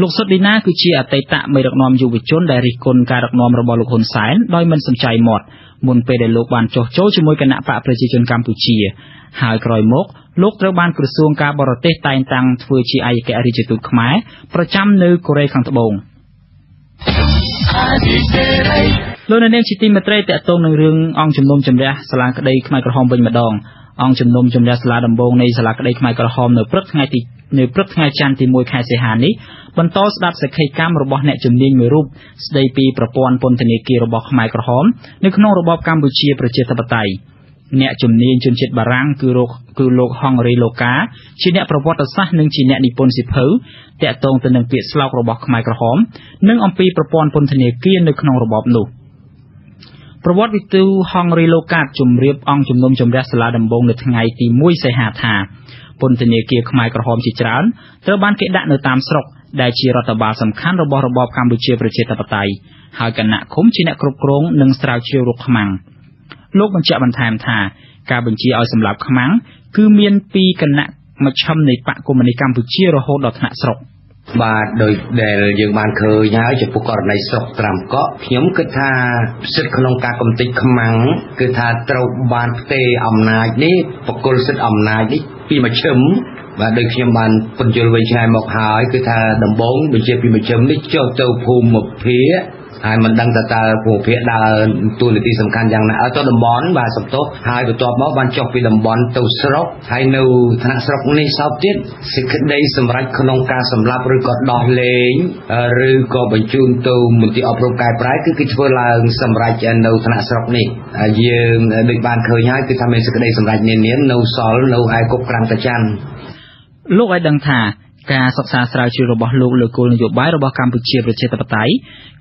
លោកសុតឌីណាគឺជាអតីតមេដឹកនាំយុវជនដែលរិះគន់ការដឹកនាំរបស់លោកហ៊ុនសែនដោយមិនសំចៃមាត់មុនពេលដែលលោកបានចុះចូលជាមួយគណៈបកប្រជាជនកម្ពុជាហើយក្រោយមកលោកត្រូវបានក្រសួងការបរទេសតែងតាំងធ្វើជាឯកអគ្គរដ្ឋទូតខ្មែរប្រចាំនៅកូរ៉េខាងត្បូងលោកនាងជាទីមេត្រីតកតងនឹងរឿងអង្គជំនុំជម្រះសាលាក្តីខ្មែរក្រហមវិញម្ដងអង្គជំនុំជម្រះសាលាដំបងនៃសាលាក្តីខ្មែរក្រហមនៅព្រឹកថ្ងៃច័ន្ទទី1ខែសីហានេះបន្តស្ដាប់សេចក្តីកម្មរបស់អ្នកជំនាញមួយរូបស្ដីពីប្រព័ន្ធពន្ធនាគាររបស់ខ្មែរក្រហមនៅក្នុងរបបកម្ពុជាប្រជាធិបតេយ្យអ្នកជំនាញជនជាតិបារាំងគឺលោកហងរីឡូកាជាអ្នកប្រវត្តិសាស្ត្រនិងជាអ្នកនិពន្ធសៀវភៅតាក់ទងទៅនឹងពាក្យស្លោករបស់ខ្មែរក្រហមនិងអំពីប្រព័ន្ធពន្ធនាគារនៅក្នុងរបបនោះប្រវត្តិវិទូហងរីឡូកាជំរាបអង្គជំនុំជម្រះសាលាដំបងនៅថ្ងៃទី1សីហាថាពន្ធនាគារខ្មែរក្រហមជាច្រើនត្រូវបានគេដាក់នៅតាមស្រុកដែលជារដ្ឋបាលសំខាន់របស់របបកម្ពុជាប្រជាធិបតេយ្យហើយគណៈឃុំជាអ្នកគ្រប់គ្រងនិងស្រាវជ្រាវរកខ្មាំងលោកបញ្ជាក់បន្ថែមថាការបញ្ជាឲ្យសម្លាប់ខ្មាំងគឺមានពីគណៈមជ្ឈិមនៃបកកុម្មុយនីសកម្ពុជារហូតដល់ថ្នាក់ស្រុកបាទដោយដែលយើងបានឃើញហើយចំពោះករណីស្រុកត្រាំកក់ខ្ញុំគិតថាសិទ្ធិក្នុងការកំទេចខ្មាំងគឺថាត្រូវបានផ្ទេរអំណាចនេះបកគលសិទ្ធិអំណាចនេះពីមជ្ឈិមបាទដោយខ្ញុំបានពន្យល់វិញឆ្ងាយមកហើយគឺថាដំបងបញ្ជាពីមជ្ឈិមនេះចុះទៅភូមិភាគហើយមិនដឹងតើភូមិភាគដើរតួនាទីសំខាន់យ៉ាងណាទៅតំបន់បាទសំទោសហើយបន្ទាប់មកបានចុះពីតំបន់ទៅស្រុកហើយនៅថ្នាក់ស្រុកនេះសោតទៀតសេចក្តីសម្រេចក្នុងការសម្លាប់ឬក៏ដោះលែងឬក៏បញ្ជូនទៅមន្ទីរអប់រំកែប្រែគឺគេធ្វើឡើងសម្រេចនៅថ្នាក់ស្រុកនេះយើងដូចបានឃើញហើយគឺថាមានសេចក្តីសម្រេចនានានៅសល់នៅឯគុកក្រាំងតាច័ន្ទលោកឲ្យដឹងថាការសិក្សាស្រាវជ្រាវរបស់លោកលើគោលនយោបាយរបស់កម្ពុជាប្រជាធិបតេយ្យ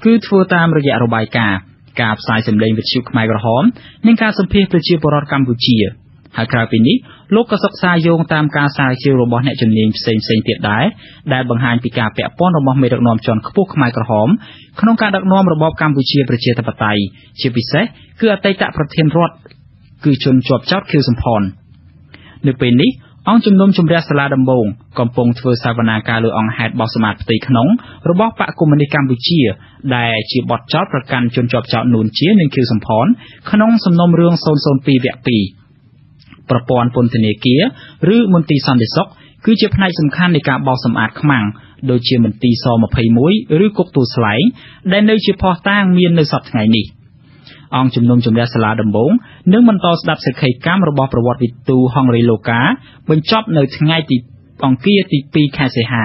គឺធ្វើតាមរយៈរបាយការណ៍ការផ្សាយសម្លេងវិទ្យុខ្មែរក្រហមនិងការសម្ភាសប្រជាពលរដ្ឋកម្ពុជាហើយក្រៅពីនេះលោកក៏សិក្សាយោងតាមការស្រាវជ្រាវរបស់អ្នកជំនាញផ្សេងៗទៀតដែរដែលបង្ហាញពីការពាក់ព័ន្ធរបស់មេដឹកនាំជាន់ខ្ពស់ខ្មែរក្រហមក្នុងការដឹកនាំរបបកម្ពុជាប្រជាធិបតេយ្យជាពិសេសគឺអតីតប្រធានរដ្ឋគឺជនជាប់ចោទខៀវសំផននៅពេលនេះអង្គជំនុំជម្រះសាលាដំបងកំពុងធ្វើសវនាការលើអង្គហេតុបោះសម្អាតផ្ទៃក្នុងរបស់បកកុម្មុយនីសកម្ពុជាដែលជាបទចោទប្រកាន់ជនជាប់ចោទនួនជានិងខៀវសំផនក្នុងសំណុំរឿង002វគ្គ2ប្រព័ន្ធពន្ធនាគារឬមន្ទីរសន្តិសុខគឺជាផ្នែកសំខាន់នៃការបោសសម្អាតខ្មាំងដូចជាមន្ទីរស21ឬគុកទួលស្លែងដែលនៅជាភស្តុតាងមាននៅសប្តាហ៍ថ្ងៃនេះអង្គជំនុំជម្រះសាលាដំបងនឹងបន្តស្ដាប់សេចក្តីកម្មរបស់ប្រវត្តិវិទូហងរីឡូកាបញ្ចប់នៅថ្ងៃទីអង្គារទី2ខែសីហា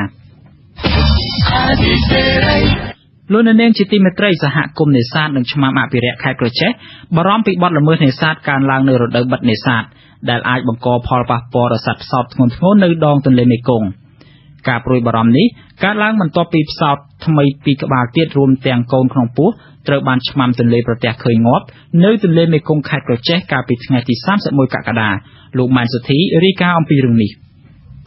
លោកនាងជាទីមេត្រីសហគមន៍នេសាទនិងឆ្មាំអភិរក្សខេត្តក្រចេះបារម្ភពីបទល្មើសនេសាទកើនឡើងនៅរដូវបិទនេសាទដែលអាចបង្កផលប៉ះពាល់ដល់សត្វផ្សោតធ្ងន់ធ្ងរនៅដងទន្លេមេគង្គការព្រួយបារម្ភនេះកើតឡើងបន្ទាប់ពីផ្សោតថ្មីពីរក្បាលទៀតរួមទាំងកូនក្នុងពោះត្រូវបានឆ្មាំទន្លេប្រទះឃើញងាប់នៅទន្លេមេគង្គខេត្តក្រចេះកាលពីថ្ងៃទី31កក្កដាលោកម៉ែនសុធីរាយការណ៍អំពីរឿងនេះ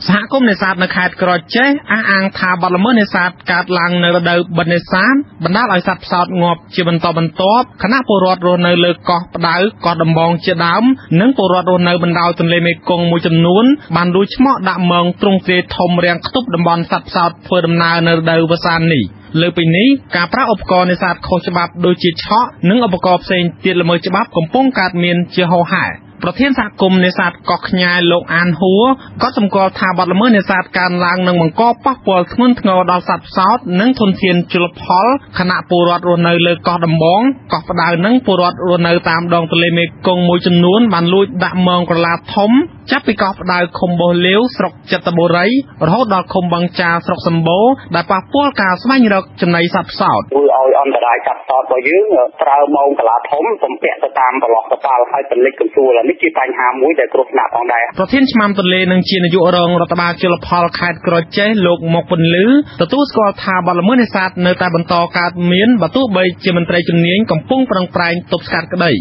សហគមន៍នេសាទនៅខេត្តក្រចេះអះអាងថាបទល្មើសនេសាទកើតឡើងនៅរដូវបិទនេសាទបណ្ដាលឲ្យសត្វផ្សោតងាប់ជាបន្តបន្ទាប់ខណៈពលរដ្ឋរស់នៅលើកោះផ្ដៅកោះដំបងជាដើមនិងពលរដ្ឋរស់នៅបណ្ដោយទន្លេមេគង្គមួយចំនួនបានលួចឆ្មក់ដាក់មងទ្រង់ទ្រាយធំរាំងខ្ទប់តំបន់សត្វផ្សោតធ្វើដំណើរនៅរដូវវស្សានេះលើពីនេះការប្រើឧបករណ៍នេសាទខុសច្បាប់ដូចជាឆក់និងឧបករណ៍ផ្សេងទៀតល្មើសច្បាប់កំពុងកើតមានជាហូរហែ ប្រធានសហគមន៍នេសាទកោះខ្ញាយលោកអានហួរក៏សម្គាល់ថាបទល្មើសនេសាទកើនឡើងនឹងបង្កប៉ះពាល់ធ្ងន់ធ្ងរដល់សត្វផ្សោតនិងធនធានជលផលខណៈពលរដ្ឋរស់នៅលើកោះដំបងកោះផ្ដៅនិងពលរដ្ឋរស់នៅតាមដងទន្លេមេគង្គមួយចំនួនបានលួចដាក់មងក្រឡាធំចាប់ពីកោះផ្ដៅឃុំបោះលាវស្រុកចិត្របូរីរហូតដល់ឃុំបឹងចាស្រុកសម្បូរដែលប៉ះពាល់ការស្វែងរកចំណីសត្វផ្សោតធ្វើឲ្យអន្តរាយសត្វផ្សោតរបស់យើងប្រើមងក្រឡាធំសំពាក់ទៅតាមប្រឡោះកប៉ាល់ហើយពលិចកន្ទួលនេះជាបញ្ហាមួយដែលគ្រោះថ្នាក់ផងដែរប្រធានឆ្មាំទន្លេនិងជានាយករងរដ្ឋបាលជលផលខេត្តក្រចេះលោកមកពន្លឺទទួលស្គាល់ថាបទល្មើសនេសាទនៅតែបន្តកើតមានបើទោះបីជាមន្ត្រីជំនាញកំពុងប្រឹងប្រែងទប់ស្កាត់ក្តី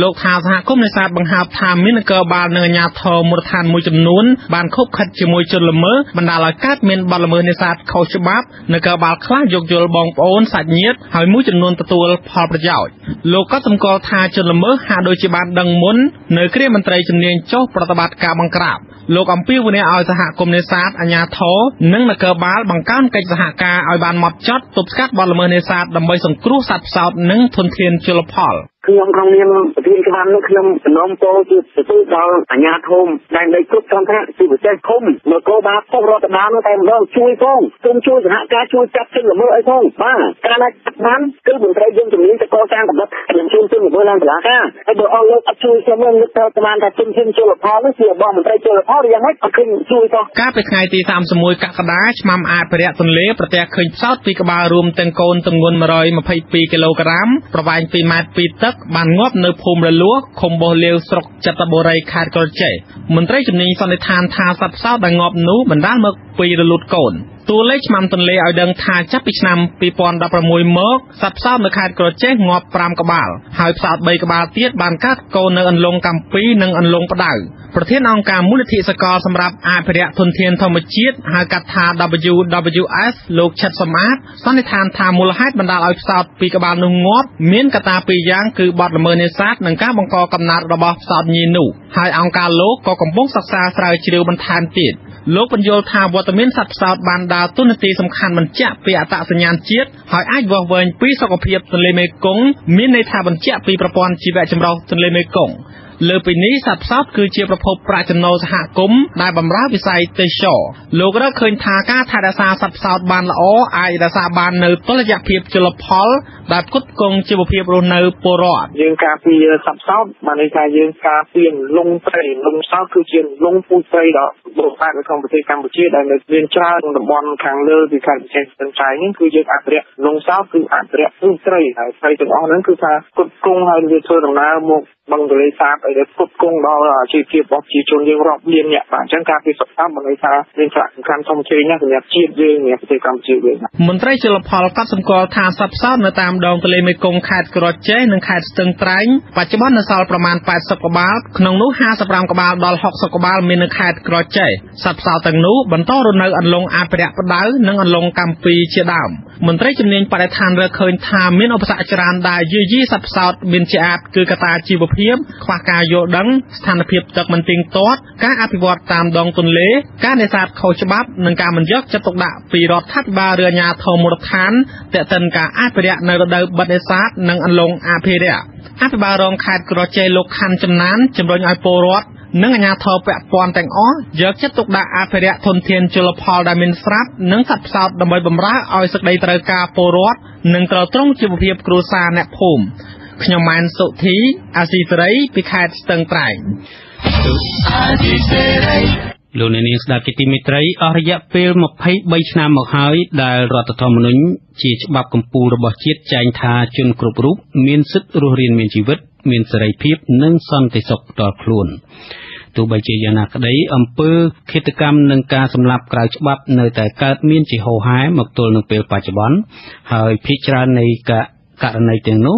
លោកថាសហគមន៍នេសាទបង្ហើបថាមាននគរបាលនិងអាជ្ញាធរមូលដ្ឋានមួយចំនួនបានខົບខិតជាមួយជនល្មើសបណ្ដាលឲ្យកើតមានបទល្មើសនេសាទខុសច្បាប់នគរបាលខ្លះយោគយល់បងប្អូនសាច់ញាតិហើយមួយចំនួនទទួលផលប្រយោជន៍លោកក៏សម្គាល់ថាជនល្មើសហាក់ដូចជាបានដឹងមុននៅគ្រាមន្ត្រីជំនាញចុះប្រតិបត្តិការបង្ក្រាបលោកអំពាវនាវឲ្យសហគមន៍នេសាទអាជ្ញាធរនិងនគរបាលបង្កើនកិច្ចសហការឲ្យបានម៉ត់ចត់ទប់ស្កាត់បទល្មើសនេសាទដើម្បីសង្គ្រោះសត្វផ្សោតនិងធនធានជលផលខ្ញុំក្នុងនាមប្រធានច្បាប់នេះខ្ញុំសំណូមពរជាទទួលដល់អាជ្ញាធរដែលដីគ្រប់ត្រង់ថាជាពិសេសឃុំនគរបាលពុករដ្ឋបាលនោះតែម្ដងជួយផងសូមជួយសហការជួយចាត់ជនល្មើសអីផងបាទកាលណាបានគឺមន្ត្រីយើងជំនាញទៅកសាងកម្រិតជំនាញជនល្មើសឡើងតុលាការហើយបើអស់លោកអត់ជួយខ្ញុំនឹងនឹកទៅស្មានថាជំនាញជលផលនោះជារបស់មន្ត្រីជលផលយ៉ាងម៉េចអត់ឃើញជួយផងកាលពីថ្ងៃទី31កក្កដាឆ្មាំអភិរក្សទន្លេប្រទះឃើញផ្សោតពីក្បាលរួមទាំងកូនទម្ងន់122គីឡូក្រាមប្រវែង2ម៉ែត្រពីទឹកបានងាប់នៅភូមិរលួសឃុំបោះលាវស្រុកចិត្របូរីខេត្តក្រចេះមន្ត្រីជំនាញសន្និដ្ឋានថាសត្វផ្សោតដែលងាប់នោះបណ្ដាលមកពីរលួតកូនតួលេខឆ្មាំទន្លេឲ្យដឹងថាចាប់ពីឆ្នាំ2016មកសត្វផ្សោតនៅខេត្តក្រចេះងាប់5ក្បាលហើយផ្សោត3ក្បាលទៀតបានកើតកូននៅអន្លង់កម្ពីនិងអន្លង់ផ្ដៅប្រធានអង្គការមូលនិធិសកលសម្រាប់អភិរក្សធនធានធម្មជាតិហៅកាត់ថា WWF លោកឆិតសំអាតសន្និដ្ឋានថាមូលហេតុបណ្ដាលឲ្យផ្សោត2ក្បាលនោះងាប់មានកត្តាពីរយ៉ាងគឺបទល្មើសនេសាទនិងការបង្កកំណើតរបស់ផ្សោតញីនោះហើយអង្គការលោកក៏កំពុងសិក្សាស្រាវជ្រាវបន្ថែមទៀតលោកបញ្យល់ថាវត្តមានសត្វផ្សោតបានដើរតួនាទីសំខាន់បញ្ជាក់ពីអត្តសញ្ញាណជាតិហើយអាចវាស់វែងពីសុខភាពទន្លេមេគង្គមានន័យថាបញ្ជាក់ពីប្រព័ន្ធជីវៈចម្រុះទន្លេមេគង្គលើពីនេះសត្វផ្សោតគឺជាប្រភពប្រាក់ចំណូលសហគមន៍ដែលបម្រើវិស័យទេសចរណ៍លោករកឃើញថាការថែរក្សាសត្វផ្សោតបានល្អអាចរក្សាបាននូវតុល្យភាពជលផលដែលផ្គត់ផ្គង់ជីវភាពរស់នៅពលរដ្ឋយើងការពារសត្វផ្សោតបានន័យថាយើងការពារលងត្រីលងផ្សោតគឺជាលងពូជត្រីដ៏បរិបទនៅក្នុងប្រទេសកម្ពុជាដែលមានច្រើនតំបន់ខាងលើពីខេត្តវិជ័យស្ទឹងត្រែងនេះគឺយើងអភិរក្សលងផ្សោតគឺអភិរក្សពូជត្រីហើយត្រីទាំងអស់ហ្នឹងគឺថាផ្គត់ផ្គង់ហើយវាធ្វើដំណើរមកបឹងទន្លេសាបឲ្យដែលផ្គត់ផ្គង់ដល់អាជីវភាពរបស់ប្រជាជនយើងរាប់លានអ្នកបាទអញ្ចឹងការពារសត្វផ្សោតបានន័យថាមានសារៈសំខាន់ធំធេងណាស់សម្រាប់ជាតិយើងសម្រាប់ប្រទេសកម្ពុជាយើងមន្ត្រីជលផលក៏សម្គាល់ថាសត្វផ្សោតនៅតាមដងទន្លេមេគង្គខេត្តក្រចេះនិងខេត្តស្ទឹងត្រែងបច្ចុប្បន្ននៅសល់ប្រមាណ80ក្បាលក្នុងនោះ55ក្បាលដល់60ក្បាលមាននៅខេត្តក្រចេះសត្វផ្សោតទាំងនោះបន្តរស់នៅអន្លង់អភិរក្សផ្ដៅនិងអន្លង់កម្ពីជាដើមមន្ត្រីជំនាញបរិស្ថានរកឃើញថាមានឧបសគ្គច្រើនដែលយាយីសត្វផ្សោតមានជាអាចគឺកត្តាជីវភាពខ្វះការយល់ដឹងស្ថានភាពទឹកមិនទៀងទាត់ការអភិវឌ្ឍតាមដងទន្លេការនេសាទខុសច្បាប់និងការមិនយកចិត្តទុកដាក់ពីរដ្ឋាភិបាលឬអាជ្ញាធរមូលដ្ឋានទាក់ទិនការអភិរក្សនៅរដូវបិទនេសាទនិងអន្លង់អភិរក្សអភិបាលរងខេត្តក្រចេះលោកខាន់ចំណានជំរុញឲ្យពលរដ្ឋនិងអាជ្ញាធរពាក់ព័ន្ធទាំងអស់យកចិត្តទុកដាក់អភិរក្សធនធានជលផលដែលមានស្រាប់និងសត្វផ្សោតដើម្បីបម្រើឲ្យសេចក្តីត្រូវការពលរដ្ឋនិងទ្រទ្រង់ជីវភាពគ្រួសារអ្នកភូមិខ្ញុំម៉ែនសុធីអាស៊ីសេរីពីខេត្តស្ទឹងត្រែងលោកអ្នកនាងស្ដាប់ជាទីមេត្រីអស់រយៈពេល23ឆ្នាំមកហើយដែលរដ្ឋធម្មនុញ្ញជាច្បាប់កម្ពុជារបស់ជាតិចែងថាជនគ្រប់រូបមានសិទ្ធិរស់រានមានជីវិតមានសេរីភាពនិងសន្តិសុខផ្ទាល់ខ្លួនទោះបីជាយ៉ាងណាក្តីអំពើឃាតកម្មនិងការសម្លាប់ក្រៅច្បាប់នៅតែកើតមានជាហូរហែមកទល់នឹងពេលបច្ចុប្បន្នហើយភាគច្រើននៃករណីទាំងនោះ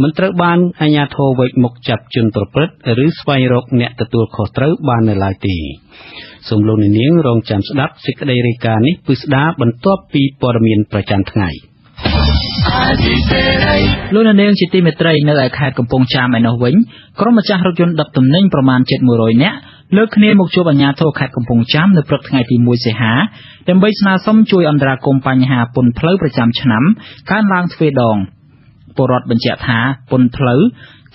មិនត្រូវបានអាជ្ញាធរវេចមុខចាប់ជនប្រព្រឹត្តឬស្វែងរកអ្នកទទួលខុសត្រូវបាននៅឡើយទេសូមលោកអ្នកនាងរងចាំស្ដាប់សេចក្តីរាយការណ៍នេះពិស្ដារបន្ទាប់ពីព័ត៌មានប្រចាំថ្ងៃលោកអ្នកនាងជាទីមេត្រីនៅឯខេត្តកំពង់ចាមឯនោះវិញក្រុមម្ចាស់រថយន្តដឹកទំនិញប្រមាណ700នាក់លើកគ្នាមកជួបអាជ្ញាធរខេត្តកំពង់ចាមនៅព្រឹកថ្ងៃទី1សីហាដើម្បីស្នើសុំជួយអន្តរាគមន៍បញ្ហាពន្ធផ្លូវប្រចាំឆ្នាំកើនឡើងទ្វេដងពលរដ្ឋបញ្ជាក់ថាពន្ធផ្លូវ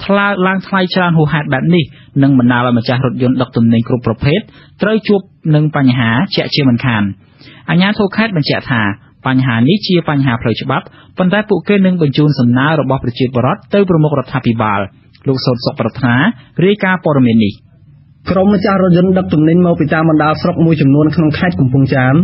ថ្លើមឡើងថ្លៃច្រើនហួសហេតុបែបនេះនឹងបណ្ដាលឲ្យម្ចាស់រថយន្តដឹកទំនិញគ្រប់ប្រភេទត្រូវជួបនឹងបញ្ហាជាក់ជាមិនខានអាជ្ញាធរខេត្តបញ្ជាក់ថាបញ្ហានេះជាបញ្ហាផ្លូវច្បាប់ប៉ុន្តែពួកគេនឹងបញ្ជូនសំណើរបស់ប្រជាពលរដ្ឋទៅប្រមុខរដ្ឋាភិបាលលោកសោតសុខប្រាថ្នារាយការណ៍ព័ត៌មាននេះក្រុមម្ចាស់រថយន្តដឹកទំនិញមកពីតាមបណ្ដាស្រុកមួយចំនួនក្នុងខេត្តកំពង់ចាម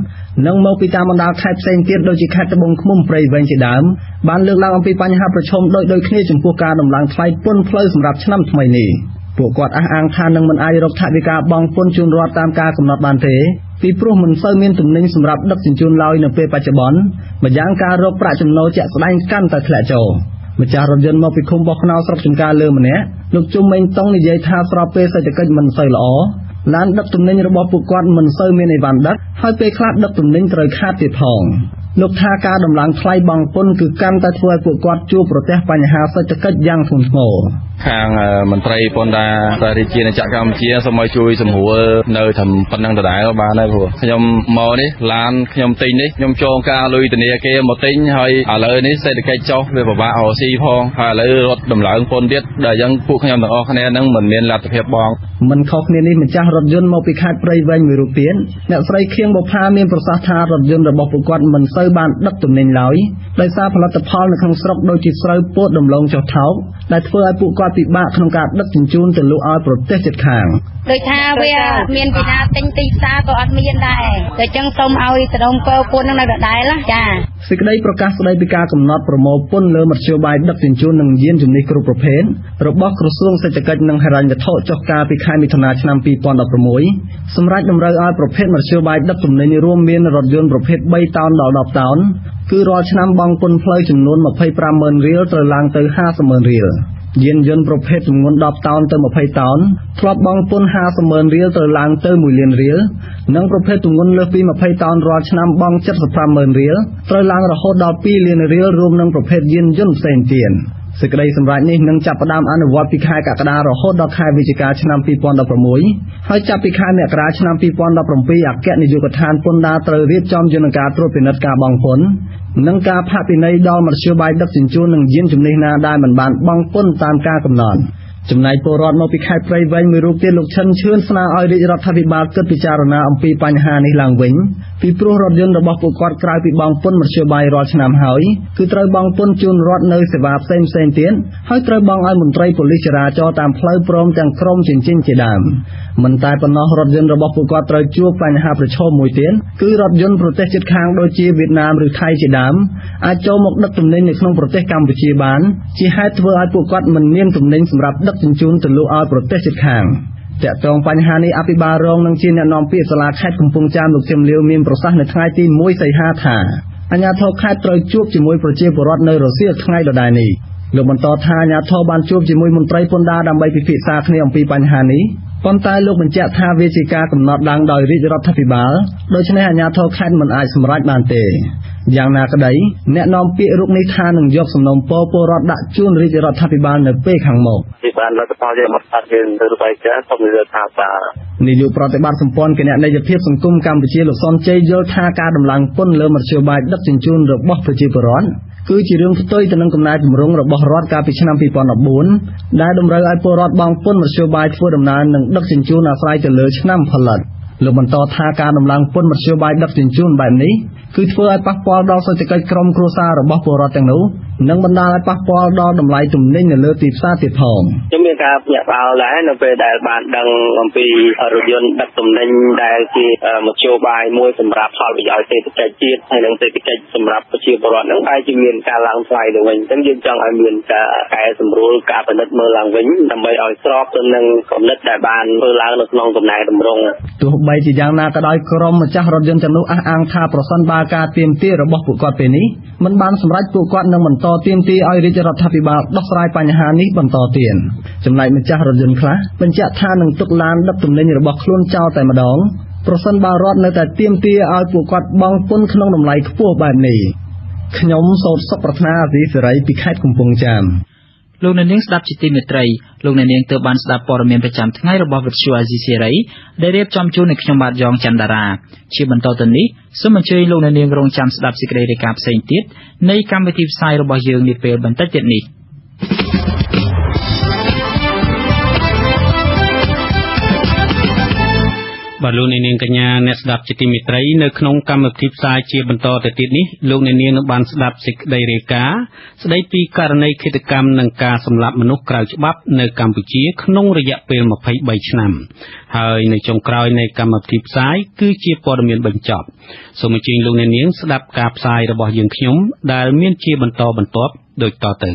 និងមកពីតាមបណ្ដាខេត្តផ្សេងទៀតដូចជាខេត្តត្បូងឃ្មុំព្រៃវែងជាដើមបានលើកឡើងអំពីបញ្ហាប្រឈមដូចគ្នាចំពោះការដំឡើងថ្លៃពន្ធផ្លូវសម្រាប់ឆ្នាំថ្មីនេះពួកគាត់អះអាងថានឹងមិនអាចរកថវិកាបង់ពន្ធជូនរដ្ឋតាមការកំណត់បានទេពីព្រោះមិនសូវមានទំនិញសម្រាប់ដឹកជញ្ជូនឡើយនៅពេលបច្ចុប្បន្នម្យ៉ាងការរកប្រាក់ចំណូលជាក់ស្ដែងកាន់តែធ្លាក់ចុះម្ចាស់រថយន្តមកពីឃុំបោះខ្នោស្រុកចំការលើម្នាក់លោកជុំមេងតុងនិយាយថាស្របពេលសេដ្ឋកិច្ចមិនសូវល្អឡានដឹកទំនិញរបស់ពួកគាត់មិនសូវមានអីវ៉ាន់ដឹកហើយពេលខ្លះដឹកទំនិញត្រូវខាតទៀតផងលោកថាការដំឡើងថ្លៃបង់ពន្ធគឺកាន់តែធ្វើឲ្យពួកគាត់ជួបប្រទះបញ្ហាសេដ្ឋកិច្ចយ៉ាងធ្ងន់ធ្ងរខាងមន្ត្រីពន្ធដាររាជាណាចក្រកម្ពុជាសូមឲ្យជួយសម្រួលនៅត្រឹមប៉ុណ្ណឹងដដែលបានហើយព្រោះខ្ញុំមកនេះឡានខ្ញុំទិញនេះខ្ញុំចងការលុយធនាគារមកទិញហើយឥឡូវនេះសេដ្ឋកិច្ចចុះវាពិបាករកស៊ីផងហើយឥឡូវរត់ដំឡើងពន្ធទៀតដែលអញ្ចឹងពួកខ្ញុំទាំងអស់គ្នានឹងមិនមានលទ្ធភាពបងមិនខុសគ្នានេះម្ចាស់រថយន្តមកពីខេត្តព្រៃវែងមួយរូបទៀតអ្នកស្រីខៀងបុប្ផាមានប្រសាសន៍ថារថយន្តរបស់ពួកគាត់មិនសូវបានដឹកទំនិញឡើយដោយសារផលិតផលនៅក្នុងស្រុកដូចជាស្រូវពោតដំឡូងចុះថោកដែលធ្វើឲ្យពួកគាត់ពិបាកក្នុងការដឹកជញ្ជូនទៅលក់ឲ្យប្រទេសជិតខាងដូចថាវាមានពីណាទិញទីផ្សារក៏អត់មានដែរតែចឹងសូមឲ្យសដុំពើពន្ធនឹងនៅដដែលចាសេចក្តីប្រកាសស្តីពីការកំណត់ប្រមូលពន្ធលើមធ្យោបាយដឹកជញ្ជូននិងយានជំនិះគ្រប់ប្រភេទរបស់ក្រសួងសេដ្ឋកិច្ចនិងហិរញ្ញវត្ថុចុះកាលពីខែមិថុនាឆ្នាំ2016សម្រាប់តម្រូវឲ្យប្រភេទមធ្យោបាយដឹកទំនិញរួមមានរថយន្តប្រភេទ3តោនដល់10តោនគឺរាល់ឆ្នាំបង់ពន្ធផ្លូវចំនួន 25,000 រៀលត្រូវឡើងទៅ 50,000 រៀលយានយន្តប្រភេទទម្ងន់10តោនទៅ20តោនធ្លាប់បង់ពន្ធ 50,000 រៀលត្រូវឡើងទៅ 1 លានរៀលនិងប្រភេទទម្ងន់លើសពី20តោនរាល់ឆ្នាំបង់ 75,000 រៀលត្រូវឡើងរហូតដល់ 2 លានរៀលរួមនឹងប្រភេទយានយន្តផ្សេងទៀតសេចក្តីសម្រេចនេះនឹងចាប់ផ្ដើមអនុវត្តពីខែកក្កដារហូតដល់ខែវិច្ឆិកាឆ្នាំ2016ហើយចាប់ពីខែមករាឆ្នាំ2017អគ្គនាយកដ្ឋានពន្ធដារត្រូវរៀបចំយន្តការត្រួតពិនិត្យការបង់ពន្ធនិងការផាកពិន័យដល់មធ្យោបាយដឹកជញ្ជូននិងយានជំនិះណាដែលមិនបានបង់ពន្ធតាមការកំណត់ចំណែកពលរដ្ឋមកពីខេត្តព្រៃវែងមួយរូបទៀតលោកឈិនឈឿនស្នើឲ្យរាជរដ្ឋាភិបាលគិតពិចារណាអំពីបញ្ហានេះឡើងវិញពីព្រោះរថយន្តរបស់ពួកគាត់ក្រៅពីបង់ពន្ធមធ្យោបាយរាល់ឆ្នាំហើយគឺត្រូវបង់ពន្ធជូនរដ្ឋនៅសេវាផ្សេងៗទៀតហើយត្រូវបង់ឲ្យមន្ត្រីប៉ូលីសចរាចរណ៍តាមផ្លូវព្រមទាំងក្រុមជញ្ជីងជាដើមមិនតែប៉ុណ្ណោះរថយន្តរបស់ពួកគាត់ត្រូវជួបបញ្ហាប្រឈមមួយទៀតគឺរថយន្តប្រទេសជិតខាងដូចជាវៀតណាមឬថៃជាដើមអាចចូលមកដឹកទំនិញនៅក្នុងប្រទេសកម្ពុជាបានជាហេតុធ្វើឲ្យពួកគាត់មិនមានទំនិញសម្រាប់ដឹកជញ្ជូនទៅលក់ឲ្យប្រទេសជិតខាងតាក់ទងបញ្ហានេះអភិបាលរងនឹងជាអ្នកនាំពាក្យសាលាខេត្តកំពង់ចាមលោកជឹមលាវមានប្រសាសន៍នៅថ្ងៃទី1សីហាថាអាជ្ញាធរខេត្តត្រូវជួបជាមួយប្រជាពលរដ្ឋនៅរសៀលថ្ងៃដដែលនេះលោកបន្តថាអាជ្ញាធរបានជួបជាមួយមន្ត្រីពន្ធដារដើម្បីពិភាក្សាគ្នាអំពីបញ្ហានេះប៉ុន្តែលោកបញ្ជាក់ថាវាជាការកំណត់ឡើងដោយរាជរដ្ឋាភិបាលដូច្នេះអាជ្ញាធរខេត្តមិនអាចសម្រេចបានទេយ៉ាងណាក្តីអ្នកនាំពាក្យរូបនេះថានឹងយកសំណុំពរពលរដ្ឋដាក់ជូនរាជរដ្ឋាភិបាលនៅពេលខាងមុខពីបានលទ្ធផលយើងមកស្ដាប់យើងទៅរបាយការណ៍សូមនិយាយថានាយកប្រតិបត្តិសម្ព័ន្ធគណនេយ្យភាពសង្គមកម្ពុជាលោកសុនជ័យយល់ថាការដំឡើងពន្ធលើមធ្យោបាយដឹកជញ្ជូនរបស់ប្រជាពលរដ្ឋគឺជារឿងផ្ទុយទៅនឹងកំណែទម្រង់របស់រដ្ឋកាលពីឆ្នាំ2014ដែលតម្រូវឲ្យពលរដ្ឋបង់ពន្ធមធ្យោបាយធ្វើដំណើរនិងដឹកជញ្ជូនអាស្រ័យទៅលើឆ្នាំផលិតលោកបន្តថាការដំឡើងពន្ធមធ្យោបាយដឹកជញ្ជូនបែបនេះគឺធ្វើឲ្យប៉ះពាល់ដល់សេដ្ឋកិច្ចក្រុមគ្រួសាររបស់ពលរដ្ឋទាំងនោះនិងបណ្ដាលឲ្យប៉ះពាល់ដល់តម្លៃទំនិញនៅលើទីផ្សារទៀតផងខ្ញុំមានការភ្ញាក់ផ្អើលដែរនៅពេលដែលបានដឹងអំពីរថយន្តដឹកទំនិញដែលជាមធ្យោបាយមួយសម្រាប់ផលប្រយោជន៍សេដ្ឋកិច្ចជាតិហើយនិងសេដ្ឋកិច្ចសម្រាប់ប្រជាពលរដ្ឋនឹងហើយជាមានការឡើងថ្លៃទៅវិញអញ្ចឹងយើងចង់ឲ្យមានការកែសម្រួលការពិនិត្យមើលឡើងវិញដើម្បីឲ្យស្របទៅនឹងគំនិតដែលបានធ្វើឡើងនៅក្នុងកំណែតម្រង់ទោះបីជាយ៉ាងណាក៏ដោយក្រុមម្ចាស់រថយន្តទាំងនោះអះអាងថាប្រសិនបើការទាមទាររបស់ពួកគាត់ពេលនេះមិនបានសម្រេចពួកគាត់នឹងបន្តទាមទារឲ្យរាជរដ្ឋាភិបាលដោះស្រាយបញ្ហានេះបន្តទៀតចំណែកម្ចាស់រថយន្តខ្លះបញ្ជាក់ថានឹងទុកឡានដឹកទំនិញរបស់ខ្លួនចោលតែម្ដងប្រសិនបើរដ្ឋនៅតែទាមទារឲ្យពួកគាត់បង់ពន្ធក្នុងតម្លៃខ្ពស់បែបនេះខ្ញុំសោតសុខប្រាថ្នាអាស៊ីសេរីពីខេត្តកំពង់ចាមលោកអ្នកនាងស្ដាប់ជាទីមេត្រីលោកអ្នកនាងទើបបានស្ដាប់ព័ត៌មានប្រចាំថ្ងៃរបស់វិទ្យុអាស៊ីសេរីដែលរៀបចំជូននៅខ្ញុំបាទយ៉ងច័ន្ទតារាជាបន្តទៅនេះសូមអញ្ជើញលោកអ្នកនាងរងចាំស្ដាប់សេចក្តីរាយការណ៍ផ្សេងទៀតនៃកម្មវិធីផ្សាយរបស់យើងនាពេលបន្តិចទៀតនេះ បាទលោកនាងកញ្ញាអ្នកស្ដាប់ជាទីមេត្រីនៅក្នុងកម្មវិធីផ្សាយជាបន្តទៅទៀតនេះលោកនាងនឹងបានស្ដាប់សេចក្តីរាយការណ៍ស្ដីពីករណីឃាតកម្មនិងការសម្លាប់មនុស្សក្រៅច្បាប់នៅកម្ពុជាក្នុងរយៈពេល23ឆ្នាំហើយនៅចុងក្រោយនៃកម្មវិធីផ្សាយគឺជាព័ត៌មានបញ្ចប់សូមអញ្ជើញលោកនាងស្ដាប់ការផ្សាយរបស់យើងខ្ញុំដែលមានជាបន្តបន្ទាប់ដូចតទៅ